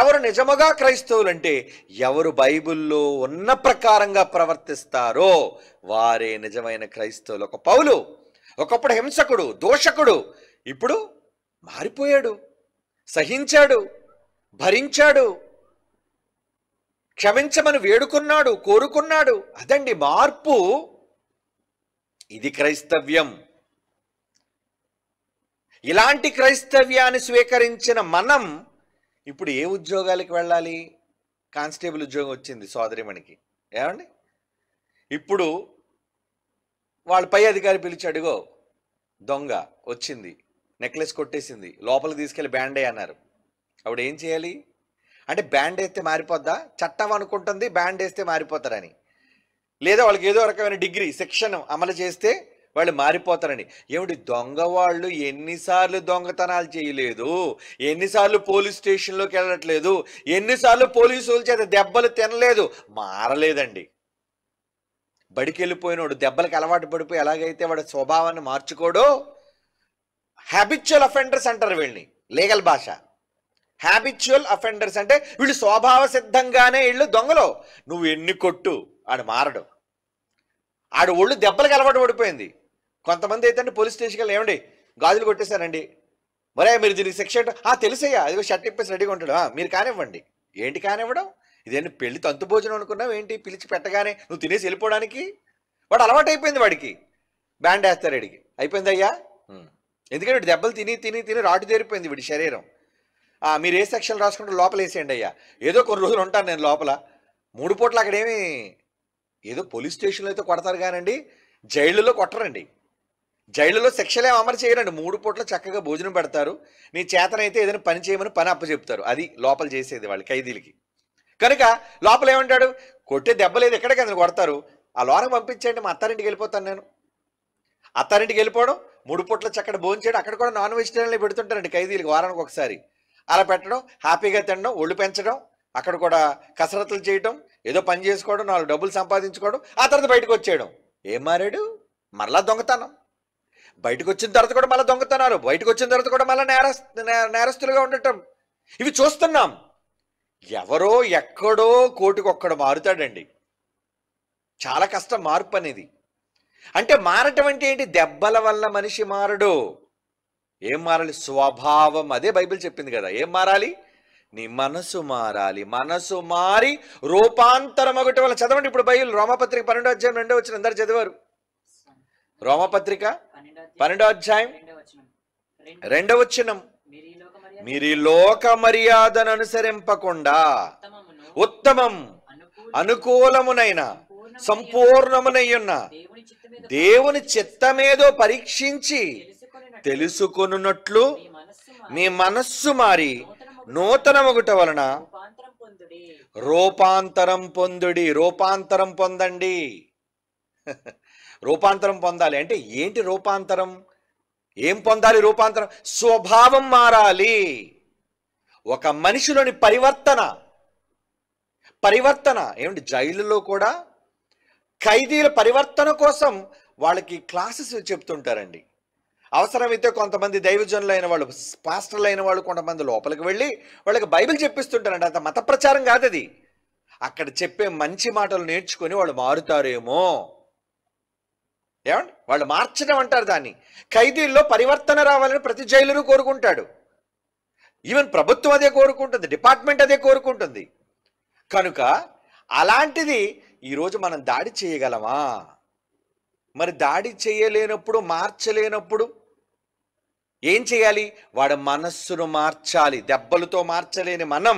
ఎవరు నిజముగా క్రైస్తవులు అంటే ఎవరు బైబిల్లో ఉన్న ప్రకారంగా ప్రవర్తిస్తారో వారే నిజమైన క్రైస్తవులు. ఒక పౌలు ఒకప్పుడు హింసకుడు, దోషకుడు, ఇప్పుడు మారిపోయాడు, సహించాడు, భరించాడు, క్షమించమని వేడుకున్నాడు, కోరుకున్నాడు. అదండి మార్పు. ఇది క్రైస్తవ్యం. ఇలాంటి క్రైస్తవ్యాన్ని స్వీకరించిన మనం ఇప్పుడు ఏ ఉద్యోగాలకు వెళ్ళాలి? కానిస్టేబుల్ ఉద్యోగం వచ్చింది సోదరిమణికి. ఏమండి, ఇప్పుడు వాళ్ళ పై అధికారి పిలిచాడుగో దొంగ వచ్చింది, నెక్లెస్ కొట్టేసింది, లోపలికి తీసుకెళ్ళి బ్యాండ్ అన్నారు. అప్పుడు ఏం చేయాలి? అంటే బ్యాండ్ వేస్తే మారిపోద్దా? చట్టం అనుకుంటుంది బ్యాండ్ వేస్తే మారిపోతారని. లేదా వాళ్ళకి ఏదో రకమైన డిగ్రీ సెక్షన్ అమలు చేస్తే వాళ్ళు మారిపోతారని. ఏమిటి, దొంగ వాళ్ళు ఎన్నిసార్లు దొంగతనాలు చేయలేదు, ఎన్నిసార్లు పోలీస్ స్టేషన్లోకి వెళ్ళట్లేదు, ఎన్నిసార్లు పోలీసుల చేత దెబ్బలు తినలేదు, మారలేదండి. బడికి వెళ్ళిపోయినోడు దెబ్బలకు అలవాటు పడిపోయి ఎలాగైతే వాడి స్వభావాన్ని మార్చుకోడో, హ్యాబిచువల్ అఫెండర్స్ అంటారు వీళ్ళని లీగల్ భాష. హ్యాబిచువల్ అఫెండర్స్ అంటే వీళ్ళు స్వభావ సిద్ధంగానే వీళ్ళు దొంగలో. నువ్వు ఎన్ని కొట్టు ఆడు మారడు. ఆడు ఒళ్ళు దెబ్బలకు అలవాటు పడిపోయింది. కొంతమంది అయితే పోలీస్ స్టేషన్కి వెళ్ళి ఏమండి గాజులు కొట్టేశారండి, మరే మీరు దీనికి శిక్ష తెలుసయ్యా, అదిగో షర్ట్ ఇప్పేసి రెడీగా ఉంటాడు, మీరు కానివ్వండి. ఏంటి కానివ్వడం? ఇదేంటి పెళ్లి తంతు భోజనం అనుకున్నావు ఏంటి? పిలిచి పెట్టగానే నువ్వు తినేసి వెళ్ళిపోవడానికి. వాడు అలవాటు అయిపోయింది, వాడికి బ్యాండ్ వేస్తారు వీడికి. అయిపోయింది అయ్యా. ఎందుకంటే వీడి దెబ్బలు తిని తిని తిని రాటు తేరిపోయింది వీడి శరీరం. మీరు ఏ సెక్షన్ రాసుకుంటే లోపల వేసేయండి అయ్యా. ఏదో కొన్ని రోజులు ఉంటాను నేను లోపల. 3 పూటలు అక్కడేమి ఏదో పోలీస్ స్టేషన్లో అయితే కొడతారు కానండి, జైళ్ళలో కొట్టరండి. జైళ్ళలో శిక్షలు ఏమి అమలు చేయరండి. 3 పూటలు చక్కగా భోజనం పెడతారు. నీ చేతనైతే ఏదైనా పని చేయమని పని అప్పచెప్తారు. అది లోపల చేసేది వాళ్ళు ఖైదీలకి. కనుక లోపల ఏమంటాడు, కొట్టే దెబ్బలేదు ఎక్కడికి అందులో కొడతారు, ఆ లోనకి పంపించేయండి, మా అత్తారింటికి వెళ్ళిపోతాను నేను. అత్తారింటికి వెళ్ళిపోవడం, 3 పూటల చక్కటి భోజనం చేయడం. అక్కడ కూడా నాన్ వెజిటేరియన్లు పెడుతుంటారండి ఖైదీలకి వారానికి ఒకసారి. అలా పెట్టడం, హ్యాపీగా తినడం, ఒళ్ళు పెంచడం, అక్కడ కూడా కసరత్తులు చేయడం, ఏదో పని చేసుకోవడం, 4 డబ్బులు సంపాదించుకోవడం, ఆ తర్వాత బయటకు వచ్చేయడం. ఏం మారాడు? మరలా దొంగతనం. బయటకు వచ్చిన తర్వాత కూడా మళ్ళీ దొంగతనాలు, బయటకు వచ్చిన తర్వాత కూడా మళ్ళీ నేరస్తులుగా ఉండటం. ఇవి చూస్తున్నాం. ఎవరో ఎక్కడో కోటికొక్కడు మారుతాడండి. చాలా కష్టం మార్పు అనేది. అంటే మారటం అంటే ఏంటి? దెబ్బల వల్ల మనిషి మారడు. ఏం మారాలి? స్వభావం. అదే బైబిల్ చెప్పింది కదా. ఏం మారాలి? నీ మనసు మారాలి. మనసు మారి రూపాంతరం ఒకటి వల్ల. చదవండి ఇప్పుడు బైబిల్, రోమపత్రిక 12వ అధ్యాయం 2వ వచనం. అందరు చదివారు? రోమపత్రిక 12వ అధ్యాయం 2వ వచనం. మీరు ఈ లోక మర్యాదను అనుసరింపకుండా ఉత్తమం అనుకూలమునైన సంపూర్ణమునయ్యున్న దేవుని చిత్తమేదో పరీక్షించి తెలుసుకొనున్నట్లు మీ మనస్సు మారి నూతనమగుట వలన రూపాంతరం పొందుడి. రూపాంతరం పొందండి. రూపాంతరం పొందాలి అంటే ఏంటి రూపాంతరం? ఏం పొందాలి రూపాంతరం? స్వభావం మారాలి. ఒక మనిషిలోని పరివర్తన ఏమిటి? జైలులో కూడా ఖైదీల పరివర్తన కోసం వాళ్ళకి క్లాసెస్ చెప్తుంటారండి. అవసరమైతే కొంతమంది దైవజనులైన వాళ్ళు, పాస్టర్లు అయిన వాళ్ళు కొంతమంది లోపలికి వెళ్ళి వాళ్ళకి బైబిల్ చెప్పిస్తుంటారండి. అంత మత ప్రచారం కాదు అది. అక్కడ చెప్పే మంచి మాటలు నేర్చుకొని వాళ్ళు మారుతారేమో. ఏమండి? వాళ్ళు మార్చడం అంటారు దాన్ని. ఖైదీల్లో పరివర్తన రావాలని ప్రతి జైలును కోరుకుంటాడు. ఈవెన్ ప్రభుత్వం అదే కోరుకుంటుంది, డిపార్ట్మెంట్ అదే కోరుకుంటుంది. కనుక అలాంటిది ఈరోజు మనం దాడి చేయగలమా? మరి దాడి చేయలేనప్పుడు, మార్చలేనప్పుడు ఏం చేయాలి? వాడి మనస్సును మార్చాలి. దెబ్బలతో మార్చలేని మనం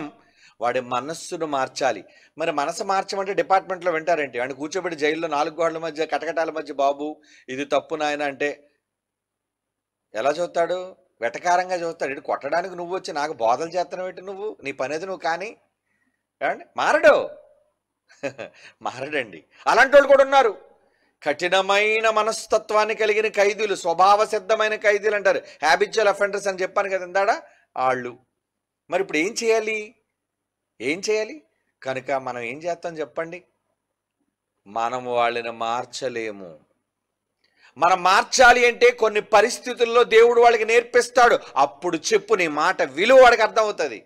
వాడి మనస్సును మార్చాలి. మరి మనసు మార్చమంటే డిపార్ట్మెంట్లో వింటారేంటి? వాడిని కూర్చోబెట్టి జైల్లో 4 గోడల మధ్య, కటకటాల మధ్య, బాబు ఇది తప్పు నాయన అంటే ఎలా చూస్తాడు? వెటకారంగా చూస్తాడు. ఇటు కొట్టడానికి నువ్వు వచ్చి నాకు బోధలు చేస్తున్నావు ఏంటి? నువ్వు నీ పనేది నువ్వు కానీ. ఏమండి? మారడండి. అలాంటి వాళ్ళు కూడా ఉన్నారు. కఠినమైన మనస్తత్వాన్ని కలిగిన ఖైదీలు, స్వభావ సిద్ధమైన ఖైదీలు అంటారు, హ్యాబిచువల్ అఫెండర్స్ అని చెప్పాను కదా ఇందాడా, వాళ్ళు. మరి ఇప్పుడు ఏం చేయాలి? కనుక మనం ఏం చేస్తాం చెప్పండి? మనము వాళ్ళని మార్చలేము. మనం మార్చాలి అంటే కొన్ని పరిస్థితుల్లో దేవుడు వాళ్ళకి నేర్పిస్తాడు. అప్పుడు చెప్పు, నీ మాట విలువ వాడికి అర్థమవుతుంది.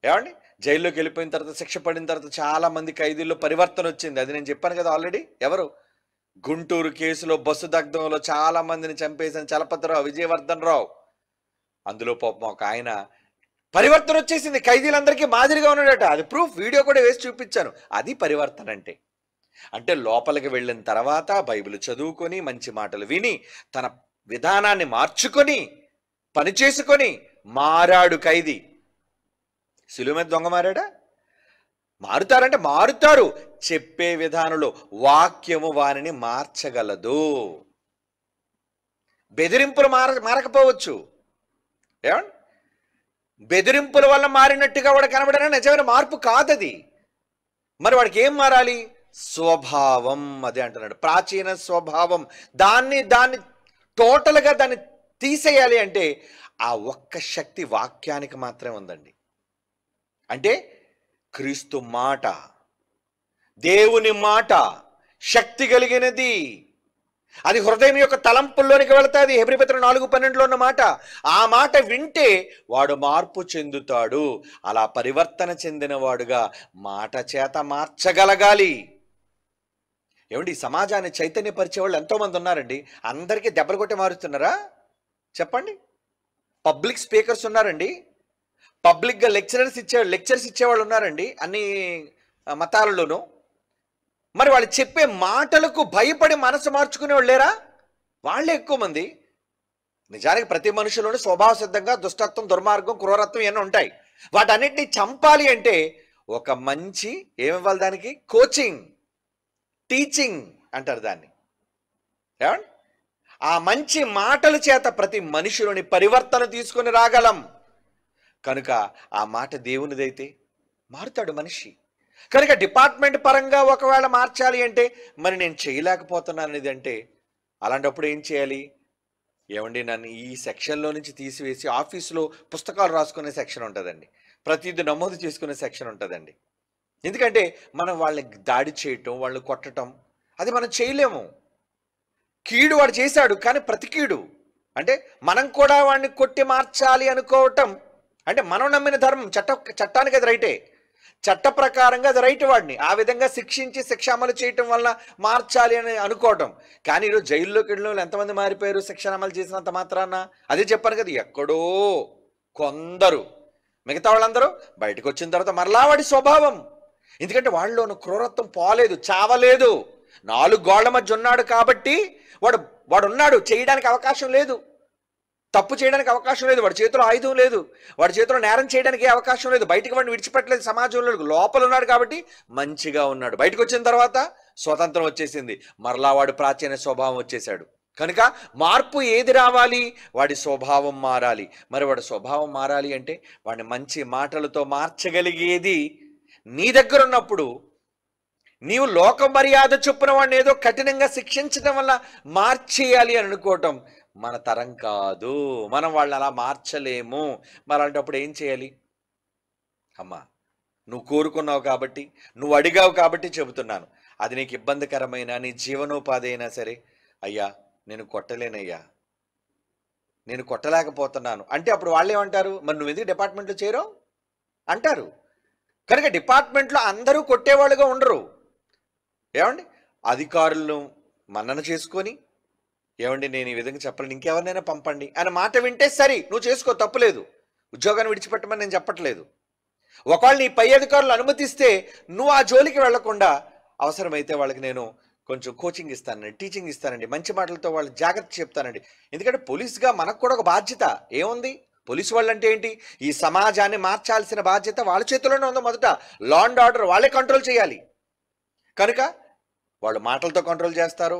ఏమండి? జైల్లోకి వెళ్ళిపోయిన తర్వాత, శిక్ష పడిన తర్వాత చాలా మంది ఖైదీల్లో పరివర్తన వచ్చింది. అది నేను చెప్పాను కదా ఆల్రెడీ. ఎవరు? గుంటూరు కేసులో బస్సు దగ్ధంలో చాలా మందిని చంపేసిన చలపతిరావు, విజయవర్ధన్ రావు. అందులో పాపం ఒక ఆయన పరివర్తన వచ్చేసింది. ఖైదీలందరికీ మాదిరిగా ఉన్నాడట. అది ప్రూఫ్, వీడియో కూడా వేసి చూపించాను. అది పరివర్తన అంటే లోపలికి వెళ్ళిన తర్వాత బైబిల్ చదువుకొని, మంచి మాటలు విని, తన విధానాన్ని మార్చుకొని, పని చేసుకొని మారాడు ఖైదీ. సిలువ మీద దొంగ మారాడా? మారుతారంటే మారుతారు. చెప్పే విధానంలో వాక్యము వారిని మార్చగలదు. బెదిరింపులు మారకపోవచ్చు. ఏమండి? బెదిరింపుల వల్ల మారినట్టుగా వాడు కనబడినా నిజమైన మార్పు కాదది. మరి వాడికి ఏం మారాలి? స్వభావం. అదే అంటున్నాడు, ప్రాచీన స్వభావం. దాన్ని టోటల్గా దాన్ని తీసేయాలి అంటే ఆ ఒక్క శక్తి వాక్యానికి మాత్రమే ఉందండి. అంటే క్రీస్తు మాట, దేవుని మాట శక్తి కలిగినది. అది హృదయం యొక్క తలంపుల్లోనికి వెళతాది. హెబ్రీ పత్రిక 4:12లో ఉన్న మాట. ఆ మాట వింటే వాడు మార్పు చెందుతాడు. అలా పరివర్తన చెందిన వాడుగా మాట చేత మార్చగలగాలి. ఏమండి? ఈ సమాజాన్ని చైతన్యపరిచే వాళ్ళు ఎంతోమంది ఉన్నారండి. అందరికీ దెబ్బలు కొట్టి మారుతున్నారా చెప్పండి? పబ్లిక్ స్పీకర్స్ ఉన్నారండి. పబ్లిక్గా లెక్చర్స్ ఇచ్చేవాళ్ళు ఉన్నారండి అన్ని మతాలలోనూ. మరి వాళ్ళు చెప్పే మాటలకు భయపడి మనసు మార్చుకునే వాళ్ళు లేరా? వాళ్ళే ఎక్కువ మంది. నిజానికి ప్రతి మనుషులోని స్వభావ సిద్ధంగా దుష్టత్వం, దుర్మార్గం, క్రూరత్వం ఇవన్నీ ఉంటాయి. వాటన్నిటిని చంపాలి అంటే ఒక మంచి ఏమివ్వాలి దానికి? కోచింగ్, టీచింగ్ అంటారు దాన్ని. ఏమండి? ఆ మంచి మాటల చేత ప్రతి మనిషిలోని పరివర్తన తీసుకొని రాగలం. కనుక ఆ మాట దేవునిదైతే మారుతాడు మనిషి. కనుక డిపార్ట్మెంట్ పరంగా ఒకవేళ మార్చాలి అంటే మరి నేను చేయలేకపోతున్నాను అనేది అంటే అలాంటప్పుడు ఏం చేయాలి? ఏమండి, నన్ను ఈ సెక్షన్లో నుంచి తీసివేసి ఆఫీసులో పుస్తకాలు రాసుకునే సెక్షన్ ఉంటుందండి, ప్రతిదీ నమోదు చేసుకునే సెక్షన్ ఉంటుందండి. ఎందుకంటే మనం వాళ్ళని దాడి చేయటం, వాళ్ళని కొట్టడం అది మనం చేయలేము. కీడు వాడు చేశాడు, కానీ ప్రతి కీడు అంటే మనం కూడా వాడిని కొట్టి మార్చాలి అనుకోవటం అంటే మనం నమ్మిన ధర్మం, చట్టానికి అది రైటే. చట్ట ప్రకారంగా అది రైట్ వాడిని ఆ విధంగా శిక్షించి శిక్ష అమలు చేయటం వల్ల మార్చాలి అని అనుకోవటం. కానీ ఈరోజు జైల్లోకి వెళ్ళిన వాళ్ళు ఎంతమంది మారిపోయారు శిక్షణ అమలు చేసినంత మాత్రాన? అదే చెప్పాను కదా, ఎక్కడో కొందరు, మిగతా వాళ్ళందరూ బయటకు వచ్చిన తర్వాత మరలా వాడి స్వభావం. ఎందుకంటే వాళ్ళలోని క్రూరత్వం పోలేదు, చావలేదు. 4 గోళ్ల మధ్య ఉన్నాడు కాబట్టి వాడు ఉన్నాడు, చేయడానికి అవకాశం లేదు, తప్పు చేయడానికి అవకాశం లేదు, వాడి చేతిలో ఆయుధం లేదు, వాడి చేతిలో నేరం చేయడానికి అవకాశం లేదు, బయటికి వాడిని విడిచిపెట్టలేదు సమాజంలో. లోపల ఉన్నాడు కాబట్టి మంచిగా ఉన్నాడు. బయటకు వచ్చిన తర్వాత స్వతంత్రం వచ్చేసింది, మరలా వాడు ప్రాచీన స్వభావం వచ్చేసాడు. కనుక మార్పు ఏది రావాలి? వాడి స్వభావం మారాలి. మరి వాడి స్వభావం మారాలి అంటే వాడిని మంచి మాటలతో మార్చగలిగేది నీ దగ్గర ఉన్నప్పుడు, నీవు లోక మర్యాద చొప్పున వాడిని ఏదో కఠినంగా శిక్షించడం వల్ల మార్చేయాలి అని అనుకోవటం మన తరం కాదు. మనం వాళ్ళని అలా మార్చలేము. మరి అలాంటప్పుడు ఏం చేయాలి? అమ్మా, నువ్వు కోరుకున్నావు కాబట్టి, నువ్వు అడిగావు కాబట్టి చెబుతున్నాను. అది నీకు ఇబ్బందికరమైన నీ జీవనోపాధి అయినా సరే, అయ్యా నేను కొట్టలేనయ్యా, నేను కొట్టలేకపోతున్నాను అంటే అప్పుడు వాళ్ళు ఏమంటారు? మరి నువ్వు ఎందుకు డిపార్ట్మెంట్లో చేరావు అంటారు. కనుక డిపార్ట్మెంట్లో అందరూ కొట్టేవాళ్ళుగా ఉండరు. ఏమండి, అధికారులను మన్నన చేసుకొని, ఏమండి నేను ఈ విధంగా చెప్పలేను, ఇంకెవరినైనా పంపండి అనే మాట వింటే సరే, నువ్వు చేసుకో, తప్పులేదు. ఉద్యోగాన్ని విడిచిపెట్టమని నేను చెప్పట్లేదు. ఒకవేళ నీ పై అధికారులు అనుమతిస్తే నువ్వు ఆ జోలికి వెళ్లకుండా, అవసరమైతే వాళ్ళకి నేను కొంచెం కోచింగ్ ఇస్తానండి, టీచింగ్ ఇస్తానండి, మంచి మాటలతో వాళ్ళు జాగ్రత్త చెప్తానండి. ఎందుకంటే పోలీసుగా మనకు కూడా ఒక బాధ్యత ఏముంది? పోలీసు వాళ్ళు అంటే ఏంటి? ఈ సమాజాన్ని మార్చాల్సిన బాధ్యత వాళ్ళ చేతిలోనే ఉందో. మొదట లా అండ్ ఆర్డర్ వాళ్ళే కంట్రోల్ చేయాలి. కనుక వాళ్ళు మాటలతో కంట్రోల్ చేస్తారు,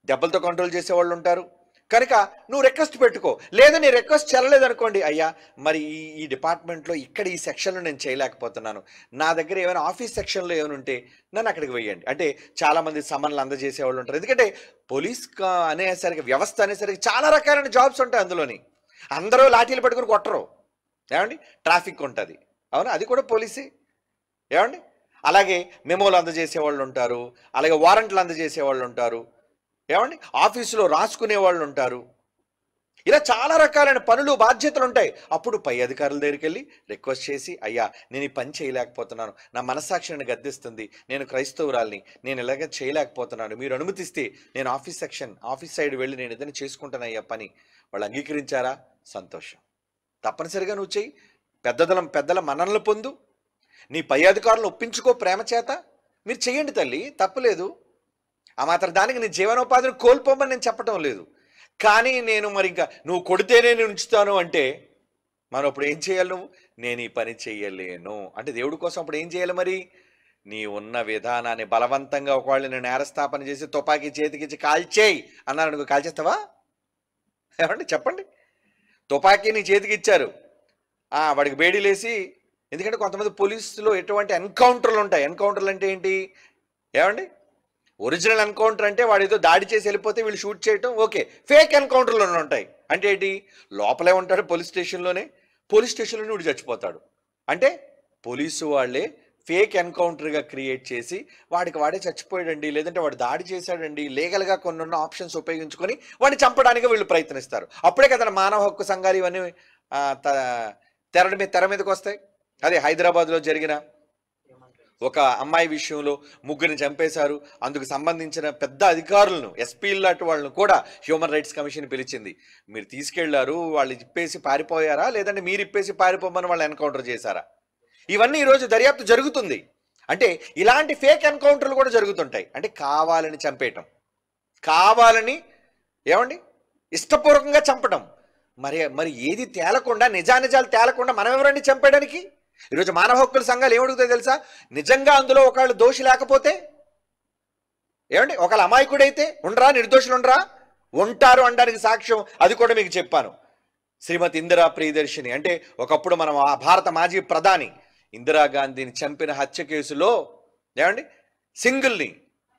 దెబ్బలతో కంట్రోల్ చేసేవాళ్ళు ఉంటారు. కనుక నువ్వు రిక్వెస్ట్ పెట్టుకో. లేదా నీ రిక్వెస్ట్ చెల్లలేదనుకోండి, అయ్యా మరి ఈ డిపార్ట్మెంట్లో ఇక్కడ ఈ సెక్షన్లో నేను చేయలేకపోతున్నాను, నా దగ్గర ఏమైనా ఆఫీస్ సెక్షన్లో ఏమైనా ఉంటే నన్ను అక్కడికి వెయ్యండి అంటే చాలామంది సమన్లు అందజేసేవాళ్ళు ఉంటారు. ఎందుకంటే పోలీస్ అనేసరికి, వ్యవస్థ అనేసరికి చాలా రకాలైన జాబ్స్ ఉంటాయి. అందులోని అందరూ లాఠీలు పట్టుకుని కొట్టరు. ఏమండి, ట్రాఫిక్ ఉంటుంది, అవునా, అది కూడా పోలీసే. ఏమండి, అలాగే మెమోలు అందజేసేవాళ్ళు ఉంటారు, అలాగే వారెంట్లు అందజేసేవాళ్ళు ఉంటారు, ఏమండి ఆఫీసులో రాసుకునే వాళ్ళు ఉంటారు. ఇలా చాలా రకాలైన పనులు, బాధ్యతలు ఉంటాయి. అప్పుడు పై అధికారుల దగ్గరికి వెళ్ళి రిక్వెస్ట్ చేసి, అయ్యా నేను ఈ పని చేయలేకపోతున్నాను, నా మనస్సాక్షిని గద్దిస్తుంది, నేను క్రైస్తవురాల్ని, నేను ఇలాగ చేయలేకపోతున్నాను, మీరు అనుమతిస్తే నేను ఆఫీస్ సైడ్ వెళ్ళి నేను ఏదైనా చేసుకుంటాను అయ్యా పని. వాళ్ళు అంగీకరించారా? సంతోషం. తప్పనిసరిగా నువ్వు చెయ్యి. పెద్దల మన్ననలు పొందు, నీ పై అధికారులను ఒప్పించుకో ప్రేమ చేత. మీరు చెయ్యండి తల్లి, తప్పులేదు. ఆ మాత్రం దానికి నీ జీవనోపాధిని కోల్పోమని నేను చెప్పటం లేదు. కానీ నేను మరి ఇంకా నువ్వు కొడితేనే నేను ఉంచుతాను అంటే మనం అప్పుడు ఏం చేయాలి? నువ్వు నేను ఈ పని చెయ్యలేను అంటే దేవుడి కోసం అప్పుడు ఏం చేయాలి? మరి నీ ఉన్న విధానాన్ని బలవంతంగా ఒకవేళ నేను నేరస్థాపన చేసి తుపాకీ చేతికిచ్చి కాల్చేయి అన్నారు అనుకో, కాల్చేస్తావా? ఏమండి చెప్పండి. తుపాకీ నీ చేతికి ఇచ్చారు, వాడికి బేడీలేసి, ఎందుకంటే కొంతమంది పోలీసులో ఎటువంటి ఎన్కౌంటర్లు ఉంటాయి. ఎన్కౌంటర్లు అంటే ఏంటి? ఏమండి, ఒరిజినల్ ఎన్కౌంటర్ అంటే వాడు ఏదో దాడి చేసి వెళ్ళిపోతే వీళ్ళు షూట్ చేయటం ఓకే. ఫేక్ ఎన్కౌంటర్లు ఉంటాయి. అంటే ఏంటి? లోపలే ఉంటాడు పోలీస్ స్టేషన్లోనే, పోలీస్ స్టేషన్లోనే వీడు చచ్చిపోతాడు. అంటే పోలీసు వాళ్ళే ఫేక్ ఎన్కౌంటర్గా క్రియేట్ చేసి వాడే చచ్చిపోయాడండి, లేదంటే వాడు దాడి చేశాడండి, లీగల్గా కొన్ని ఆప్షన్స్ ఉపయోగించుకొని వాడిని చంపడానికి వీళ్ళు ప్రయత్నిస్తారు. అప్పుడే కదా మానవ హక్కు సంఘాలు ఇవన్నీ తెర మీదకి వస్తాయి. అదే హైదరాబాద్లో జరిగిన ఒక అమ్మాయి విషయంలో 3ని చంపేశారు. అందుకు సంబంధించిన పెద్ద అధికారులను, ఎస్పీలు లాంటి వాళ్ళను కూడా హ్యూమన్ రైట్స్ కమిషన్ పిలిచింది. మీరు తీసుకెళ్లారు, వాళ్ళు ఇప్పేసి పారిపోయారా, లేదంటే మీరు ఇప్పేసి పారిపోమని వాళ్ళు ఎన్కౌంటర్ చేశారా? ఇవన్నీ ఈరోజు దర్యాప్తు జరుగుతుంది. అంటే ఇలాంటి ఫేక్ ఎన్కౌంటర్లు కూడా జరుగుతుంటాయి. అంటే కావాలని చంపేయటం, కావాలని ఏమండి ఇష్టపూర్వకంగా చంపటం. మరి ఏది తేలకుండా, నిజాలు తేలకుండా మనం ఎవరండి చంపేయడానికి? ఈరోజు మానవ హక్కుల సంఘాలు ఏమడుగుతాయో తెలుసా? నిజంగా అందులో ఒకళ్ళు దోషి లేకపోతే, ఏమండి ఒకళ్ళు అమాయకుడైతే ఉండరా, నిర్దోషులు ఉండరా? ఉంటారు అనడానికి సాక్ష్యం అది కూడా మీకు చెప్పాను. శ్రీమతి ఇందిరా ప్రియదర్శిని అంటే ఒకప్పుడు మనం భారత మాజీ ప్రధాని ఇందిరాగాంధీని చంపిన హత్య కేసులో ఏమండి సింగిల్ని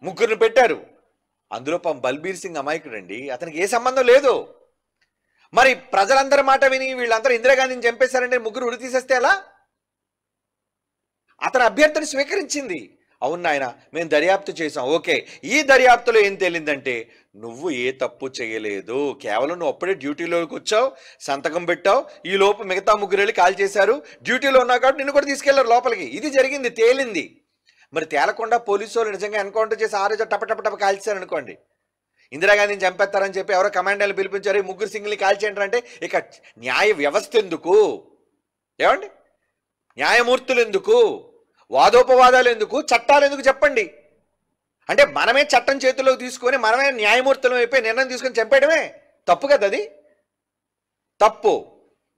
3ని పెట్టారు. అందులో బల్బీర్ సింగ్ అమాయకుడండి, అతనికి ఏ సంబంధం లేదు. మరి ప్రజలందరి మాట విని వీళ్ళందరూ ఇందిరాగాంధీని చంపేశారంటే 3 ఉరి తీసేస్తే ఎలా? అతని అభ్యర్థిని స్వీకరించింది. అవును నాయన, మేము దర్యాప్తు చేసాం. ఓకే. ఈ దర్యాప్తులో ఏం తేలిందంటే నువ్వు ఏ తప్పు చేయలేదు. కేవలం నువ్వు అప్పుడే డ్యూటీలోకి వచ్చావు, సంతకం పెట్టావు. ఈ లోపు మిగతా ముగ్గురు వెళ్ళి కాల్ చేశారు. డ్యూటీలో ఉన్నావు కాబట్టి నిన్ను కూడా తీసుకెళ్లారు లోపలికి. ఇది జరిగింది, తేలింది. మరి తేలకుండా పోలీసు వాళ్ళు నిజంగా ఎన్కౌంటర్ చేసి ఆ రోజు టప టప టప కాల్చారు అనుకోండి, ఇందిరాగాంధీని చంపేస్తారని చెప్పి ఎవరో కమాండర్లు పిలిపించారు, ఈ ముగ్గురు సింగిల్ని కాల్చేయండి అంటే ఇక న్యాయ వ్యవస్థ ఎందుకు? ఏమండి, న్యాయమూర్తులు ఎందుకు? వాదోపవాదాలు ఎందుకు? చట్టాలు ఎందుకు చెప్పండి? అంటే మనమే చట్టం చేతుల్లోకి తీసుకొని మనమే న్యాయమూర్తులం అయిపోయి నిర్ణయం తీసుకొని చంపేయడమే తప్పు కదా, అది తప్పు.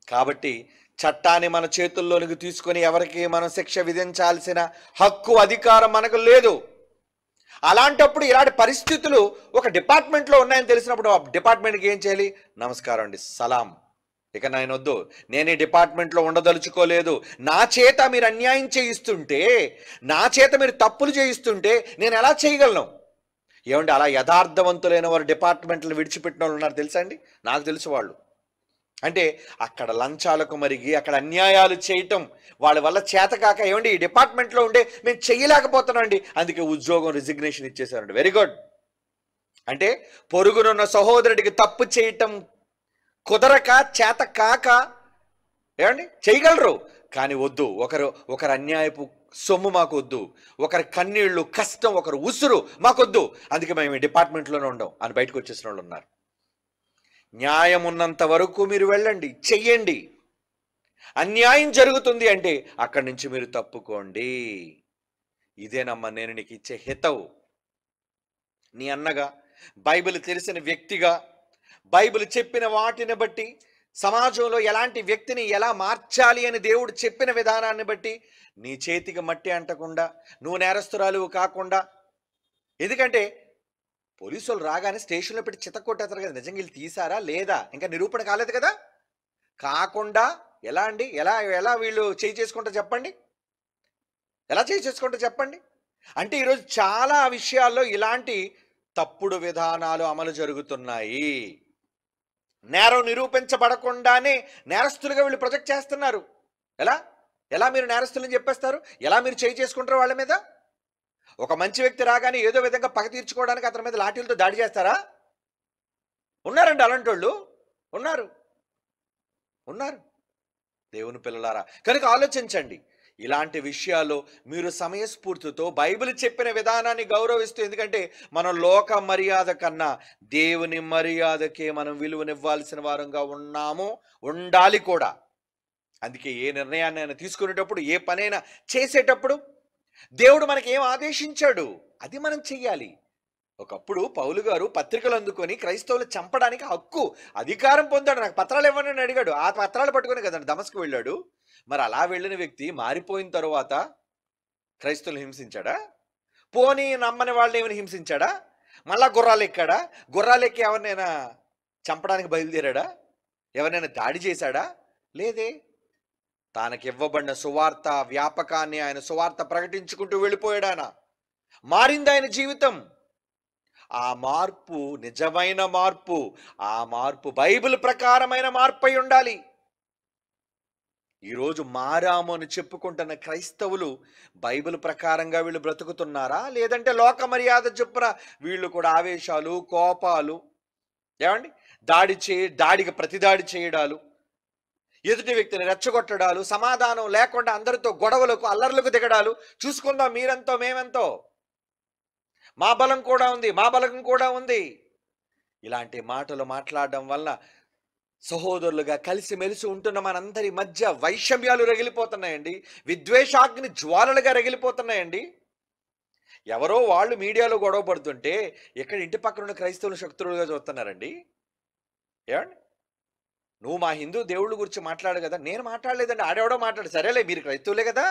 కాబట్టి చట్టాన్ని మన చేతుల్లోనికి తీసుకొని ఎవరికి మనం శిక్ష విధించాల్సిన హక్కు, అధికారం మనకు లేదు. అలాంటప్పుడు ఇలాంటి పరిస్థితులు ఒక డిపార్ట్మెంట్లో ఉన్నాయని తెలిసినప్పుడు ఆ డిపార్ట్మెంట్కి ఏం చేయాలి? నమస్కారం అండి, సలాం, ఇక నేను వద్దు, నేను ఈ డిపార్ట్మెంట్లో ఉండదలుచుకోలేదు. నా చేత మీరు అన్యాయం చేయిస్తుంటే, నా చేత మీరు తప్పులు చేయిస్తుంటే నేను ఎలా చేయగలను? ఏమండి, అలా యథార్థవంతులైన వారు డిపార్ట్మెంట్లు విడిచిపెట్టిన వాళ్ళు ఉన్నారు తెలుసా అండి? నాకు తెలుసు వాళ్ళు. అంటే అక్కడ లంచాలకు మరిగి అక్కడ అన్యాయాలు చేయటం వాళ్ళ వల్ల చేతకాక, ఏమండి ఈ డిపార్ట్మెంట్లో ఉండే మేము చెయ్యలేకపోతున్నామండి, అందుకే ఉద్యోగం రిజిగ్నేషన్ ఇచ్చేసారండి. Very good. అంటే పొరుగునున్న సహోదరుడికి తప్పు చేయటం కుదరక, చేత కాక, ఏమండి చేయగలరు, కానీ వద్దు, ఒకరు అన్యాయపు సొమ్ము మాకు వద్దు, ఒకరి కన్నీళ్లు, కష్టం, ఒకరు ఉసురు మాకొద్దు, అందుకే మేము ఈ డిపార్ట్మెంట్లోనే ఉండం అని బయటకు వచ్చేసిన వాళ్ళు ఉన్నారు. న్యాయం ఉన్నంత వరకు మీరు వెళ్ళండి, చెయ్యండి. అన్యాయం జరుగుతుంది అంటే అక్కడి నుంచి మీరు తప్పుకోండి. ఇదేనమ్మా నేను నీకు ఇచ్చే హితవు. నీ అన్నగా, బైబిల్ తెలిసిన వ్యక్తిగా, బైబిల్ చెప్పిన వాటిని బట్టి సమాజంలో ఎలాంటి వ్యక్తిని ఎలా మార్చాలి అని దేవుడు చెప్పిన విధానాన్ని బట్టి నీ చేతికి మట్టి అంటకుండా, నువ్వు నేరస్తురాలు కాకుండా, ఎందుకంటే పోలీసులు రాగానే స్టేషన్లో పెట్టి చితక్కొట్టేస్తారు కదా, నిజంగా వీళ్ళు తీసారా లేదా ఇంకా నిరూపణ కాలేదు కదా. కాకుండా ఎలా అండి, ఎలా వీళ్ళు చేయి చేసుకుంటా చెప్పండి, ఎలా చేయి చేసుకుంటా చెప్పండి? అంటే ఈరోజు చాలా విషయాల్లో ఇలాంటి తప్పుడు విధానాలు అమలు జరుగుతున్నాయి. నేరం నిరూపించబడకుండానే నేరస్తులుగా వీళ్ళు ప్రొజెక్ట్ చేస్తున్నారు. ఎలా మీరు నేరస్తులని చెప్పేస్తారు? ఎలా మీరు చేయి చేసుకుంటారు వాళ్ళ మీద? ఒక మంచి వ్యక్తి రాగానే ఏదో విధంగా పగ తీర్చుకోవడానికి అతని మీద లాఠీలతో దాడి చేస్తారా? ఉన్నారండి అలాంటి వాళ్ళు, ఉన్నారు. దేవుని పిల్లలారా, కనుక ఆలోచించండి. ఇలాంటి విషయాల్లో మీరు సమయస్ఫూర్తితో బైబిల్ చెప్పిన విధానాన్ని గౌరవిస్తూ, ఎందుకంటే మనం లోక మర్యాద కన్నా దేవుని మర్యాదకే మనం విలువనివ్వాల్సిన వారంగా ఉండాలి కూడా. అందుకే ఏ నిర్ణయాన్ని అయినా తీసుకునేటప్పుడు, ఏ పనైనా చేసేటప్పుడు దేవుడు మనకి ఏం ఆదేశించాడు అది మనం చెయ్యాలి. ఒకప్పుడు పౌలు గారు పత్రికలు అందుకొని క్రైస్తవులు చంపడానికి హక్కు, అధికారం పొందాడు. నాకు పత్రాలు ఇవ్వండి అని అడిగాడు. ఆ పత్రాలు పట్టుకుని కదండి దమస్కు వెళ్ళాడు. మరి అలా వెళ్ళిన వ్యక్తి మారిపోయిన తరువాత క్రైస్తవులు హింసించాడా? పోనీ నమ్మని వాళ్ళని ఏమైనా హింసించాడా? మళ్ళా గుర్రాలు ఎక్కాడా? గుర్రాలు ఎక్కి ఎవరినైనా చంపడానికి బయలుదేరాడా? ఎవరినైనా దాడి చేశాడా? లేదే. తనకివ్వబడిన సువార్త వ్యాపకాన్ని ఆయన సువార్త ప్రకటించుకుంటూ వెళ్ళిపోయాడు. ఆయన మారింది ఆయన జీవితం. ఆ మార్పు నిజమైన మార్పు, ఆ మార్పు బైబిల్ ప్రకారమైన మార్పు అయి ఉండాలి. ఈరోజు మారాము అని చెప్పుకుంటున్న క్రైస్తవులు బైబిల్ ప్రకారంగా వీళ్ళు బ్రతుకుతున్నారా, లేదంటే లోక మర్యాద చొప్పున వీళ్ళు కూడా ఆవేశాలు, కోపాలు, ఏమండి దాడికి ప్రతిదాడి చేయడాలు, ఎదుటి వ్యక్తిని రెచ్చగొట్టడాలు, సమాధానం లేకుండా అందరితో గొడవలకు, అల్లర్లకు దిగడాలు, చూసుకుందాం మీరెంతో మేమెంతో, మా బలం కూడా ఉంది, ఇలాంటి మాటలు మాట్లాడడం వల్ల సహోదరులుగా కలిసిమెలిసి ఉంటున్న మనందరి మధ్య వైషమ్యాలు రగిలిపోతున్నాయండి, విద్వేషాగ్ని జ్వాలలుగా రగిలిపోతున్నాయండి. ఎవరో వాళ్ళు మీడియాలో గొడవ పడుతుంటే ఇక్కడ ఇంటి పక్కన ఉన్న క్రైస్తవులు శక్తులుగా చూస్తున్నారండి. ఏమండి, నువ్వు మా హిందూ దేవుళ్ళ గురించి మాట్లాడు కదా. నేను మాట్లాడలేదండి, ఆడెవడో మాట్లాడు. సరేలే, మీరు క్రైస్తవులే కదా,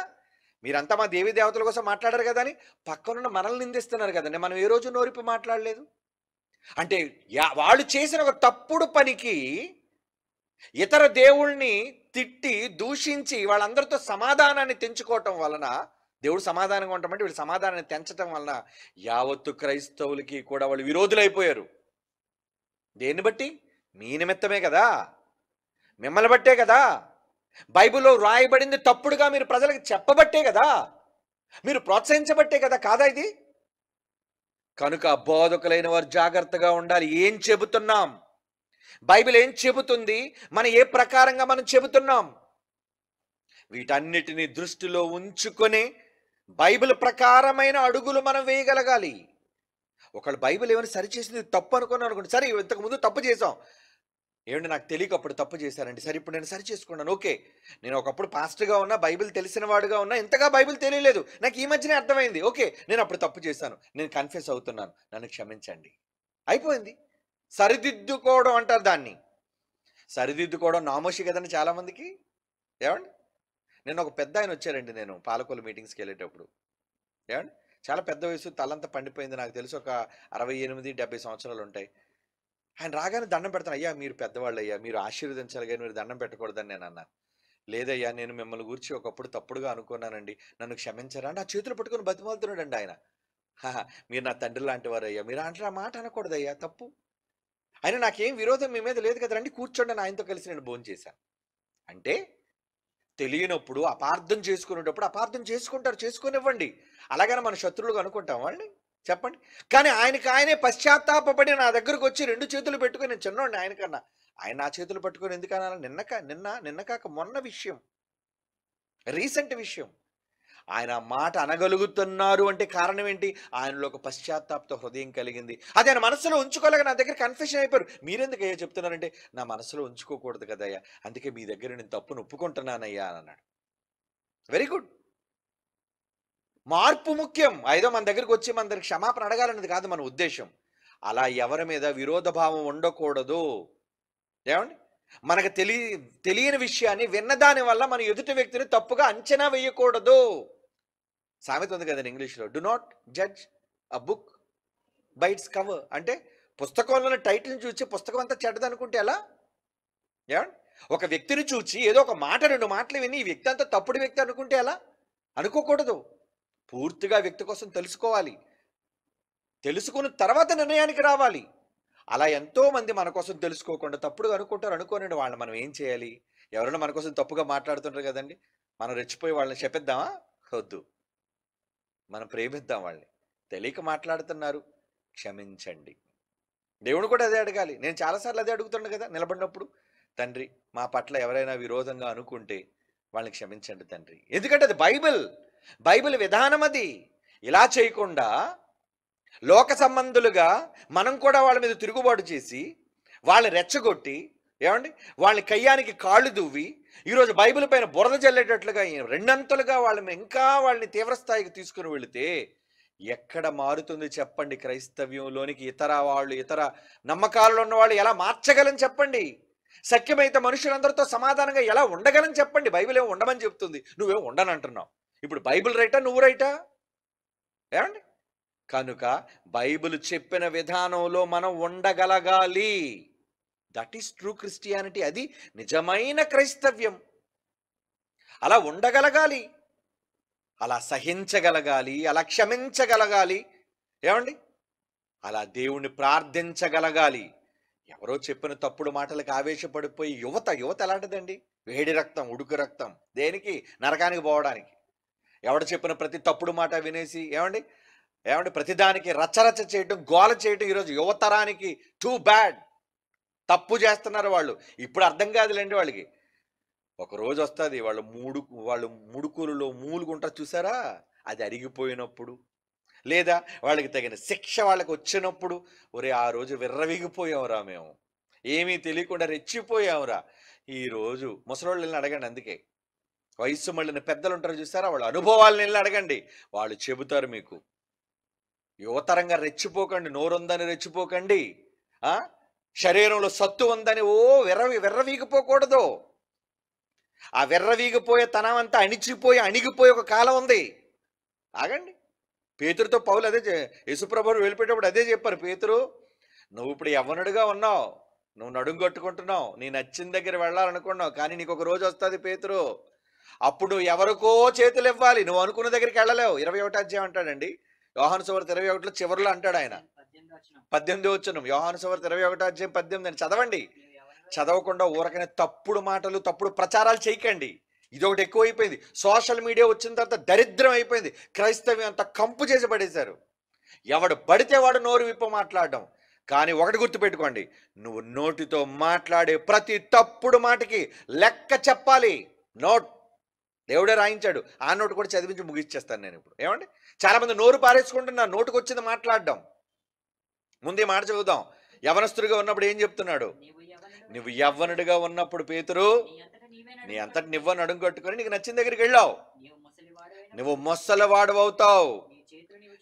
మీరంతా మా దేవీ దేవతల కోసం మాట్లాడారు కదా అని పక్కనున్న మనల్ని నిందిస్తున్నారు కదండి. మనం ఏ రోజు నోరిపి మాట్లాడలేదు. అంటే వాళ్ళు చేసిన ఒక తప్పుడు పనికి ఇతర దేవుళ్ళని తిట్టి దూషించి వాళ్ళందరితో సమాధానాన్ని తెంచుకోవటం వలన, దేవుడు సమాధానంగా ఉంటామంటే వీళ్ళు సమాధానాన్ని తెంచటం వలన యావత్తు క్రైస్తవులకి కూడా వాళ్ళు విరోధులైపోయారు. దేన్ని బట్టి? మీ నిమిత్తమే కదా, మిమ్మల్ని బట్టే కదా. బైబిల్లో రాయబడింది తప్పుడుగా మీరు ప్రజలకు చెప్పబట్టే కదా. మీరు ప్రోత్సహించబట్టే కదా, కాదా ఇది? కనుక బోధకులైన వారు జాగ్రత్తగా ఉండాలి. ఏం చెబుతున్నాం, బైబిల్ ఏం చెబుతుంది, మనం ఏ ప్రకారంగా మనం చెబుతున్నాం, వీటన్నిటిని దృష్టిలో ఉంచుకొని బైబిల్ ప్రకారమైన అడుగులు మనం వేయగలగాలి. ఒకళ్ళు బైబిల్ ఏమైనా సరిచేసింది తప్పు అనుకున్నాను అనుకోండి, సరే ఇంతకు ముందు తప్పు చేసాం, ఏమంటే నాకు తెలియక అప్పుడు తప్పు చేశానండి, సరే ఇప్పుడు నేను సరి చేసుకున్నాను, ఓకే, నేను ఒకప్పుడు పాస్టర్గా ఉన్నా, బైబిల్ తెలిసిన వాడుగా ఉన్నా, ఇంతగా బైబిల్ తెలియలేదు, నాకు ఈ మధ్యనే అర్థమైంది, ఓకే నేను అప్పుడు తప్పు చేశాను, నేను కన్ఫెస్ అవుతున్నాను, నన్ను క్షమించండి, అయిపోయింది. సరిదిద్దుకోవడం అంటారు దాన్ని. సరిదిద్దుకోవడం నామోషి కదండి చాలామందికి. ఏమండి, నేను ఒక పెద్ద ఆయన వచ్చారండి, నేను పాలకొల్లు మీటింగ్స్కి వెళ్ళేటప్పుడు. ఏమండి, చాలా పెద్ద వయసు, తలంతా పండిపోయింది, నాకు తెలిసి ఒక 68-70 సంవత్సరాలు ఉంటాయి. ఆయన రాగానే దండం పెడతాను, అయ్యా మీరు పెద్దవాళ్ళు అయ్యా, మీరు ఆశీర్వదించాలి కానీ మీరు దండం పెట్టకూడదని నేను అన్నా. లేదయ్యా, నేను మిమ్మల్ని గురించి ఒకప్పుడు తప్పుడుగా అనుకున్నానండి, నన్ను క్షమించారా అంటే ఆ చేతులు పట్టుకొని బతిమాలుతున్నాడండి ఆయన. "హహ, మీరు నా తండ్రి లాంటి వారు అయ్యా, మీరు అంటే ఆ మాట అనకూడదయ్యా, తప్పు. అయినా నాకేం విరోధం మీ మీద లేదు కదా, రండి కూర్చోండి అని ఆయనతో కలిసి నేను భోంచేశాను." అంటే తెలియనప్పుడు అపార్థం చేసుకునేటప్పుడు అపార్థం చేసుకుంటారు, చేసుకునివ్వండి. అలాగని మన శత్రువులుగా అనుకుంటాం వాళ్ళని, చెప్పండి. కానీ ఆయనకి ఆయనే పశ్చాత్తాపపడి నా దగ్గరకు వచ్చి 2 చేతులు పెట్టుకొని, నేను చిన్నోడిని ఆయనకన్నా, ఆయన నా చేతులు పట్టుకొని ఎందుకన్నా, నిన్న కాక మొన్న విషయం, రీసెంట్ విషయం. ఆయన ఆ మాట అనగలుగుతున్నారు అంటే కారణం ఏంటి? ఆయనలో ఒక పశ్చాత్తాపతో హృదయం కలిగింది. అది ఆయన మనసులో ఉంచుకోలేక నా దగ్గర కన్ఫెషన్ అయిపోయారు. మీరెందుకయ్యా చెప్తున్నారంటే, నా మనసులో ఉంచుకోకూడదు కదయ్యా, అందుకే మీ దగ్గర నేను తప్పును ఒప్పుకుంటున్నానయ్యా అని అన్నాడు. Very good. మార్పు ముఖ్యం. ఏదో మన దగ్గరికి వచ్చి మన దగ్గర క్షమాపణ అడగాలన్నది కాదు మన ఉద్దేశం. అలా ఎవరి మీద విరోధ భావం ఉండకూడదు. ఏమండి, మనకు తెలియని విషయాన్ని విన్నదాని వల్ల మన ఎదుటి వ్యక్తిని తప్పుగా అంచనా వేయకూడదు. సామెత ఉంది కదండి ఇంగ్లీష్లో, do not judge a book by its cover. అంటే పుస్తకంలోని టైటిల్ని చూసి పుస్తకం అంతా చెడ్డదనుకుంటే ఎలా? ఏమండి, ఒక వ్యక్తిని చూచి ఏదో ఒక మాట 2 మాటలు విని ఈ వ్యక్తి అంతా తప్పుడు వ్యక్తి అనుకుంటే ఎలా? అనుకోకూడదు. పూర్తిగా వ్యక్తి కోసం తెలుసుకోవాలి, తెలుసుకున్న తర్వాత నిర్ణయానికి రావాలి. అలా ఎంతో మంది మన కోసం తెలుసుకోకుండా తప్పుడుగా అనుకుంటారు. అనుకోనండి, వాళ్ళని మనం ఏం చేయాలి? ఎవరైనా మన కోసం తప్పుగా మాట్లాడుతుంటారు కదండి, మనం రెచ్చిపోయి వాళ్ళని చెప్పిద్దామా? వద్దు, మనం ప్రేమిద్దాం వాళ్ళని. తెలియక మాట్లాడుతున్నారు, క్షమించండి. దేవుడు కూడా అదే అడగాలి. నేను చాలాసార్లు అదే అడుగుతున్నాను కదా నిలబడినప్పుడు, తండ్రి మా పట్ల ఎవరైనా విరోధంగా అనుకుంటే వాళ్ళని క్షమించండి తండ్రి. ఎందుకంటే అది బైబిల్ విధానం. అది ఇలా చేయకుండా లోక సంబంధులుగా మనం కూడా వాళ్ళ మీద తిరుగుబాటు చేసి వాళ్ళని రెచ్చగొట్టి, ఏమండి, వాళ్ళని కయ్యానికి కాళ్ళు దువ్వి ఈరోజు బైబిల్ పైన బురద జల్లేటట్లుగా రెండంతలుగా వాళ్ళని తీవ్రస్థాయికి తీసుకుని వెళితే ఎక్కడ మారుతుంది చెప్పండి? క్రైస్తవ్యంలోనికి ఇతర నమ్మకాలలో ఉన్న వాళ్ళు ఎలా మార్చగలని చెప్పండి? సఖ్యమైతే మనుషులందరితో సమాధానంగా ఎలా ఉండగలని చెప్పండి? బైబిల్ ఏమో ఉండమని చెప్తుంది, నువ్వేమో ఉండనంటున్నావు. ఇప్పుడు బైబిల్ రైటా నువ్వు రైటా? ఏమండి, కనుక బైబిల్ చెప్పిన విధానంలో మనం ఉండగలగాలి. That is true Christianity. అది నిజమైన క్రైస్తవ్యం. అలా ఉండగలగాలి, అలా సహించగలగాలి, అలా క్షమించగలగాలి. ఏమండి, అలా దేవుణ్ణి ప్రార్థించగలగాలి. ఎవరో చెప్పిన తప్పుడు మాటలకు ఆవేశపడిపోయి యువత ఎలాంటిదండి? వేడి రక్తం, ఉడుకు రక్తం. దేనికి? నరకానికి పోవడానికి. ఎవడు చెప్పిన ప్రతి తప్పుడు మాట వినేసి ఏమండి ప్రతిదానికి రచ్చరచ్చ చేయటం, గోల చేయటం ఈరోజు యువతరానికి టూ బ్యాడ్. తప్పు చేస్తున్నారు వాళ్ళు. ఇప్పుడు అర్థం కాదులేండి వాళ్ళకి. ఒక రోజు వస్తుంది వాళ్ళు ముడుకులలో మూలుగుంటారు చూసారా, అది అరిగిపోయినప్పుడు, లేదా వాళ్ళకి తగిన శిక్ష వాళ్ళకి వచ్చినప్పుడు, ఒరే ఆ రోజు విర్రవీగిపోయావురా, మేము ఏమీ తెలియకుండా రెచ్చిపోయావురా. ఈరోజు ముసలోళ్ళని అడగండి, అందుకే వయస్సు మళ్ళిన పెద్దలు ఉంటారు చూసారా, వాళ్ళ అనుభవాలను వెళ్ళి అడగండి, వాళ్ళు చెబుతారు మీకు. యువతరంగా రెచ్చిపోకండి, నోరుందని రెచ్చిపోకండి, శరీరంలో సత్తు ఉందని విర్రవీగిపోకూడదు. ఆ విర్రవీగిపోయే తనం అంతా అణిగిపోయే ఒక కాలం ఉంది. ఆగండి. పేతురుతో పౌలు అదే, యేసుప్రభువు వెళ్ళిపోయేటప్పుడు అదే చెప్పారు. పేతురు, నువ్వు ఇప్పుడు యవ్వనుడిగా ఉన్నావు, నువ్వు నడుం కట్టుకుంటున్నావు, నీ నచ్చిన దగ్గర వెళ్ళాలనుకున్నావు, కానీ నీకు ఒక రోజు వస్తుంది పేతురు, అప్పుడు ఎవరికో చేతులు ఇవ్వాలి, నువ్వు అనుకున్న దగ్గరికి వెళ్ళలేవు. 21వ అధ్యాయం అంటాడండి యోహాను సువార్త 21లో చివరిలో అంటాడు ఆయన, 18వ వచనం, యోహాను సువార్త 21వ అధ్యాయం 18 చదవండి. చదవకుండా ఊరకనే తప్పుడు మాటలు, తప్పుడు ప్రచారాలు చేయకండి. ఇదొకటి ఎక్కువైపోయింది. సోషల్ మీడియా వచ్చిన తర్వాత దరిద్రం అయిపోయింది. క్రైస్తవ్యం అంతా కంపు చేసి పడేశారు. ఎవడు పడితే వాడు నోరు విప్ప మాట్లాడడం. కానీ ఒకటి గుర్తుపెట్టుకోండి, నువ్వు నోటితో మాట్లాడే ప్రతి తప్పుడు మాటకి లెక్క చెప్పాలి. నోట్ దేవుడే రాయించాడు. ఆ నోటు కూడా చదివించి ముగిచ్చేస్తాను నేను ఇప్పుడు. ఏమండి, చాలామంది నోరు పారేసుకుంటున్నారు నోటుకు వచ్చింది మాట్లాడడం. ముందే మాట చదువుదాం. యవనస్తుడిగా ఉన్నప్పుడు ఏం చెప్తున్నాడు? నువ్వు యవ్వనుడిగా ఉన్నప్పుడు పేతురు నీ అంతటి నువ్వని అడుగు కట్టుకొని నీకు నచ్చిన దగ్గరికి వెళ్ళావు. నువ్వు ముసలివాడు అవుతావు.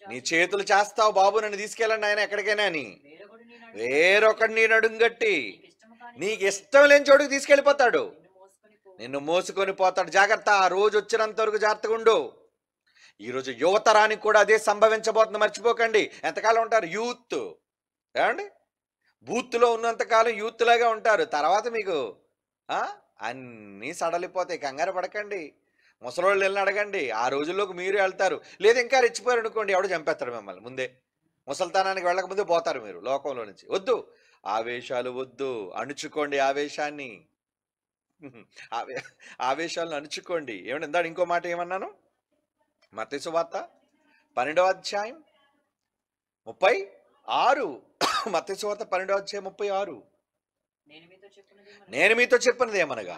నీ చేతులు చేస్తావు, బాబు నన్ను తీసుకెళ్ళండి ఆయన ఎక్కడికైనా అని. వేరొకటి నేను అడుగుగట్టి నీకు ఇష్టం లేని చోటుకు తీసుకెళ్ళిపోతాడు, నిన్ను మోసుకొని పోతాడు. జాగ్రత్త, ఆ రోజు వచ్చినంత వరకు జాగ్రత్తగా ఉండు. ఈరోజు యువతరానికి కూడా అదే సంభవించబోతుంది, మర్చిపోకండి. ఎంతకాలం ఉంటారు యూత్? ఏమండి, బూత్లో ఉన్నంతకాలం యూత్ లాగా ఉంటారు. తర్వాత మీకు అన్నీ సడలిపోతాయి. కంగారు పడకండి. ముసలోళ్ళు వెళ్ళి అడగండి, ఆ రోజుల్లోకి మీరు వెళ్తారు. లేదా ఇంకా రెచ్చిపోయారు అనుకోండి, ఎవడు చంపేస్తాడు మిమ్మల్ని. ముందే ముసల్తానానికి వెళ్ళకముందే పోతారు మీరు లోకంలో నుంచి. వద్దు, ఆవేశాలు వద్దు, అణుచుకోండి ఆవేశాన్ని. ఆవేశాలను అణుచుకోండి. ఏమన్నా ఇందాడు ఇంకో మాట ఏమన్నాను? మత్తయి సువార్త 12వ అధ్యాయం 36. మత్తయి సువార్త 12వ అధ్యాయం 36. నేను మీతో చెప్పినది ఏమనగా,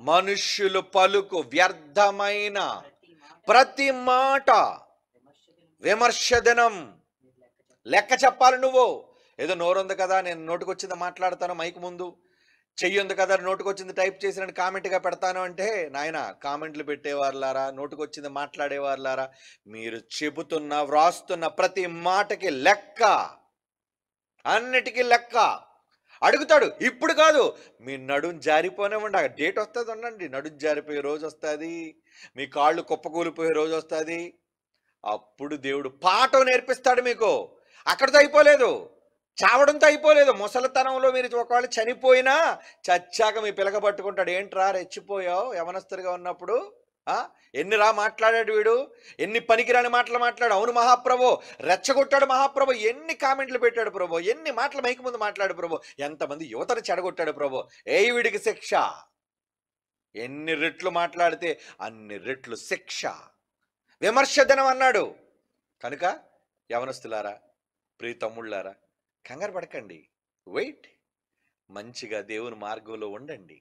మనుష్యులు పలుకు వ్యర్థమైన ప్రతి మాట విమర్శదనం. లెక్క చెప్పాలి. నువ్వు ఏదో నోరుంది కదా నేను నోటుకొచ్చింది మాట్లాడతాను మైకు ముందు, చెయ్యి కదా నోటుకొచ్చింది టైప్ చేసిన కామెంట్గా పెడతాను అంటే, నాయన కామెంట్లు పెట్టేవారులారా, నోటుకొచ్చింది మాట్లాడేవారులారా, మీరు చెబుతున్న వ్రాస్తున్న ప్రతి మాటకి లెక్క, అన్నిటికీ లెక్క అడుగుతాడు. ఇప్పుడు కాదు, మీ నడుం జారిపోనే ఉండ డేట్ వస్తుంది, ఉండండి. నడుం జారిపోయే రోజు వస్తుంది, మీ కాళ్ళు కుప్పకూలిపోయే రోజు వస్తుంది. అప్పుడు దేవుడు పాఠం నేర్పిస్తాడు మీకు. అక్కడితో అయిపోలేదు, చావడంతో అయిపోలేదు. ముసలితనంలో మీరు ఒకవేళ చనిపోయినా చచ్చాక మీ పిలక పట్టుకుంటాడు. ఏంట్రా రెచ్చిపోయావు యవనస్తుడిగా ఉన్నప్పుడు? ఎన్ని మాట్లాడాడు వీడు, ఎన్ని పనికిరాని మాటలు మాట్లాడు. అవును మహాప్రభు, రెచ్చగొట్టాడు మహాప్రభు. ఎన్ని కామెంట్లు పెట్టాడు ప్రభు, ఎన్ని మాటలు మైకి ముందు మాట్లాడు ప్రభు, ఎంతమంది యువతను చెడగొట్టాడు ప్రభు. వీడికి శిక్ష. ఎన్ని రెట్లు మాట్లాడితే అన్ని రెట్లు శిక్ష. విమర్శదనం అన్నాడు. కనుక యవనస్తులారా, ప్రియ తమ్ముళ్ళారా, కంగారు పడకండి. వెయిట్, మంచిగా దేవుని మార్గంలో ఉండండి.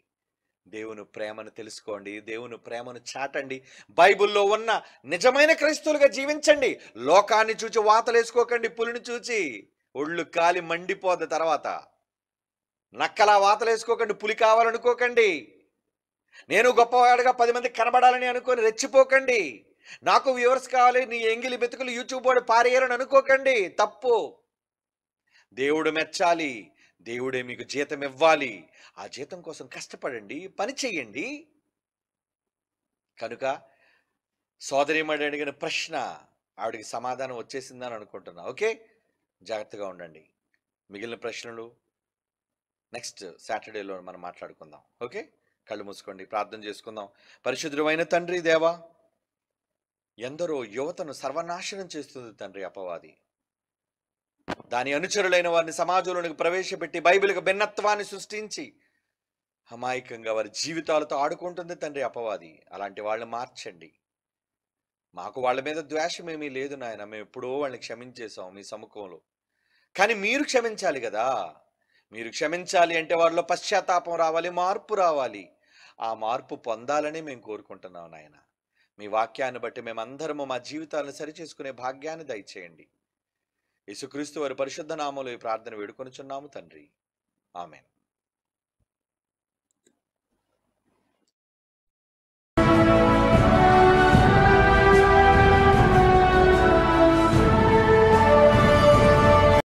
దేవుని ప్రేమను తెలుసుకోండి, దేవుని ప్రేమను చాటండి. బైబిల్లో ఉన్న నిజమైన క్రైస్తవులుగా జీవించండి. లోకాన్ని చూచి వాతలేసుకోకండి. పులిని చూచి ఒళ్ళు కాలి మండిపోద్ది. తర్వాత నక్కలా వాతలేసుకోకండి. పులి కావాలనుకోకండి. నేను గొప్పవాడుగా 10 మంది కనబడాలని అనుకొని రెచ్చిపోకండి. నాకు వ్యూవర్స్ కావాలి, నీ ఎంగిలి బెతుకులు యూట్యూబ్ వాడు పారేయాలని అనుకోకండి. తప్పు. దేవుడు మెచ్చాలి, దేవుడే మీకు జీతం ఇవ్వాలి. ఆ జీతం కోసం కష్టపడండి, పని చెయ్యండి. కనుక సోదరిమణి అడిగిన ప్రశ్న ఆవిడికి సమాధానం వచ్చేసిందని అనుకుంటున్నా. ఓకే, జాగ్రత్తగా ఉండండి. మిగిలిన ప్రశ్నలు నెక్స్ట్ సాటర్డేలో మనం మాట్లాడుకుందాం. ఓకే, కళ్ళు మూసుకోండి, ప్రార్థన చేసుకుందాం. పరిశుద్ధుడైన తండ్రి దేవా, ఎందరో యువతను సర్వనాశనం చేస్తుంది తండ్రి అపవాది. దాని అనుచరులైన వారిని సమాజంలోనికి ప్రవేశపెట్టి బైబిల్కి భిన్నత్వాన్ని సృష్టించి అమాయకంగా వారి జీవితాలతో ఆడుకుంటుంది తండ్రి అపవాది. అలాంటి వాళ్ళని మార్చండి. మాకు వాళ్ళ మీద ద్వేషమేమీ లేదు నాయన, మేము ఎప్పుడో వాళ్ళని క్షమించేసాం మీ సముఖంలో. కానీ మీరు క్షమించాలి కదా. మీరు క్షమించాలి అంటే వారిలో పశ్చాత్తాపం రావాలి, మార్పు రావాలి. ఆ మార్పు పొందాలని మేము కోరుకుంటున్నాం నాయన. మీ వాక్యాన్ని బట్టి మేమందరము మా జీవితాలను సరిచేసుకునే భాగ్యాన్ని దయచేయండి. యేసుక్రీస్తు వారి పరిశుద్ధ నామములో ఈ ప్రార్థన వేడుకొనుచున్నాము తండ్రి. ఆమేన్.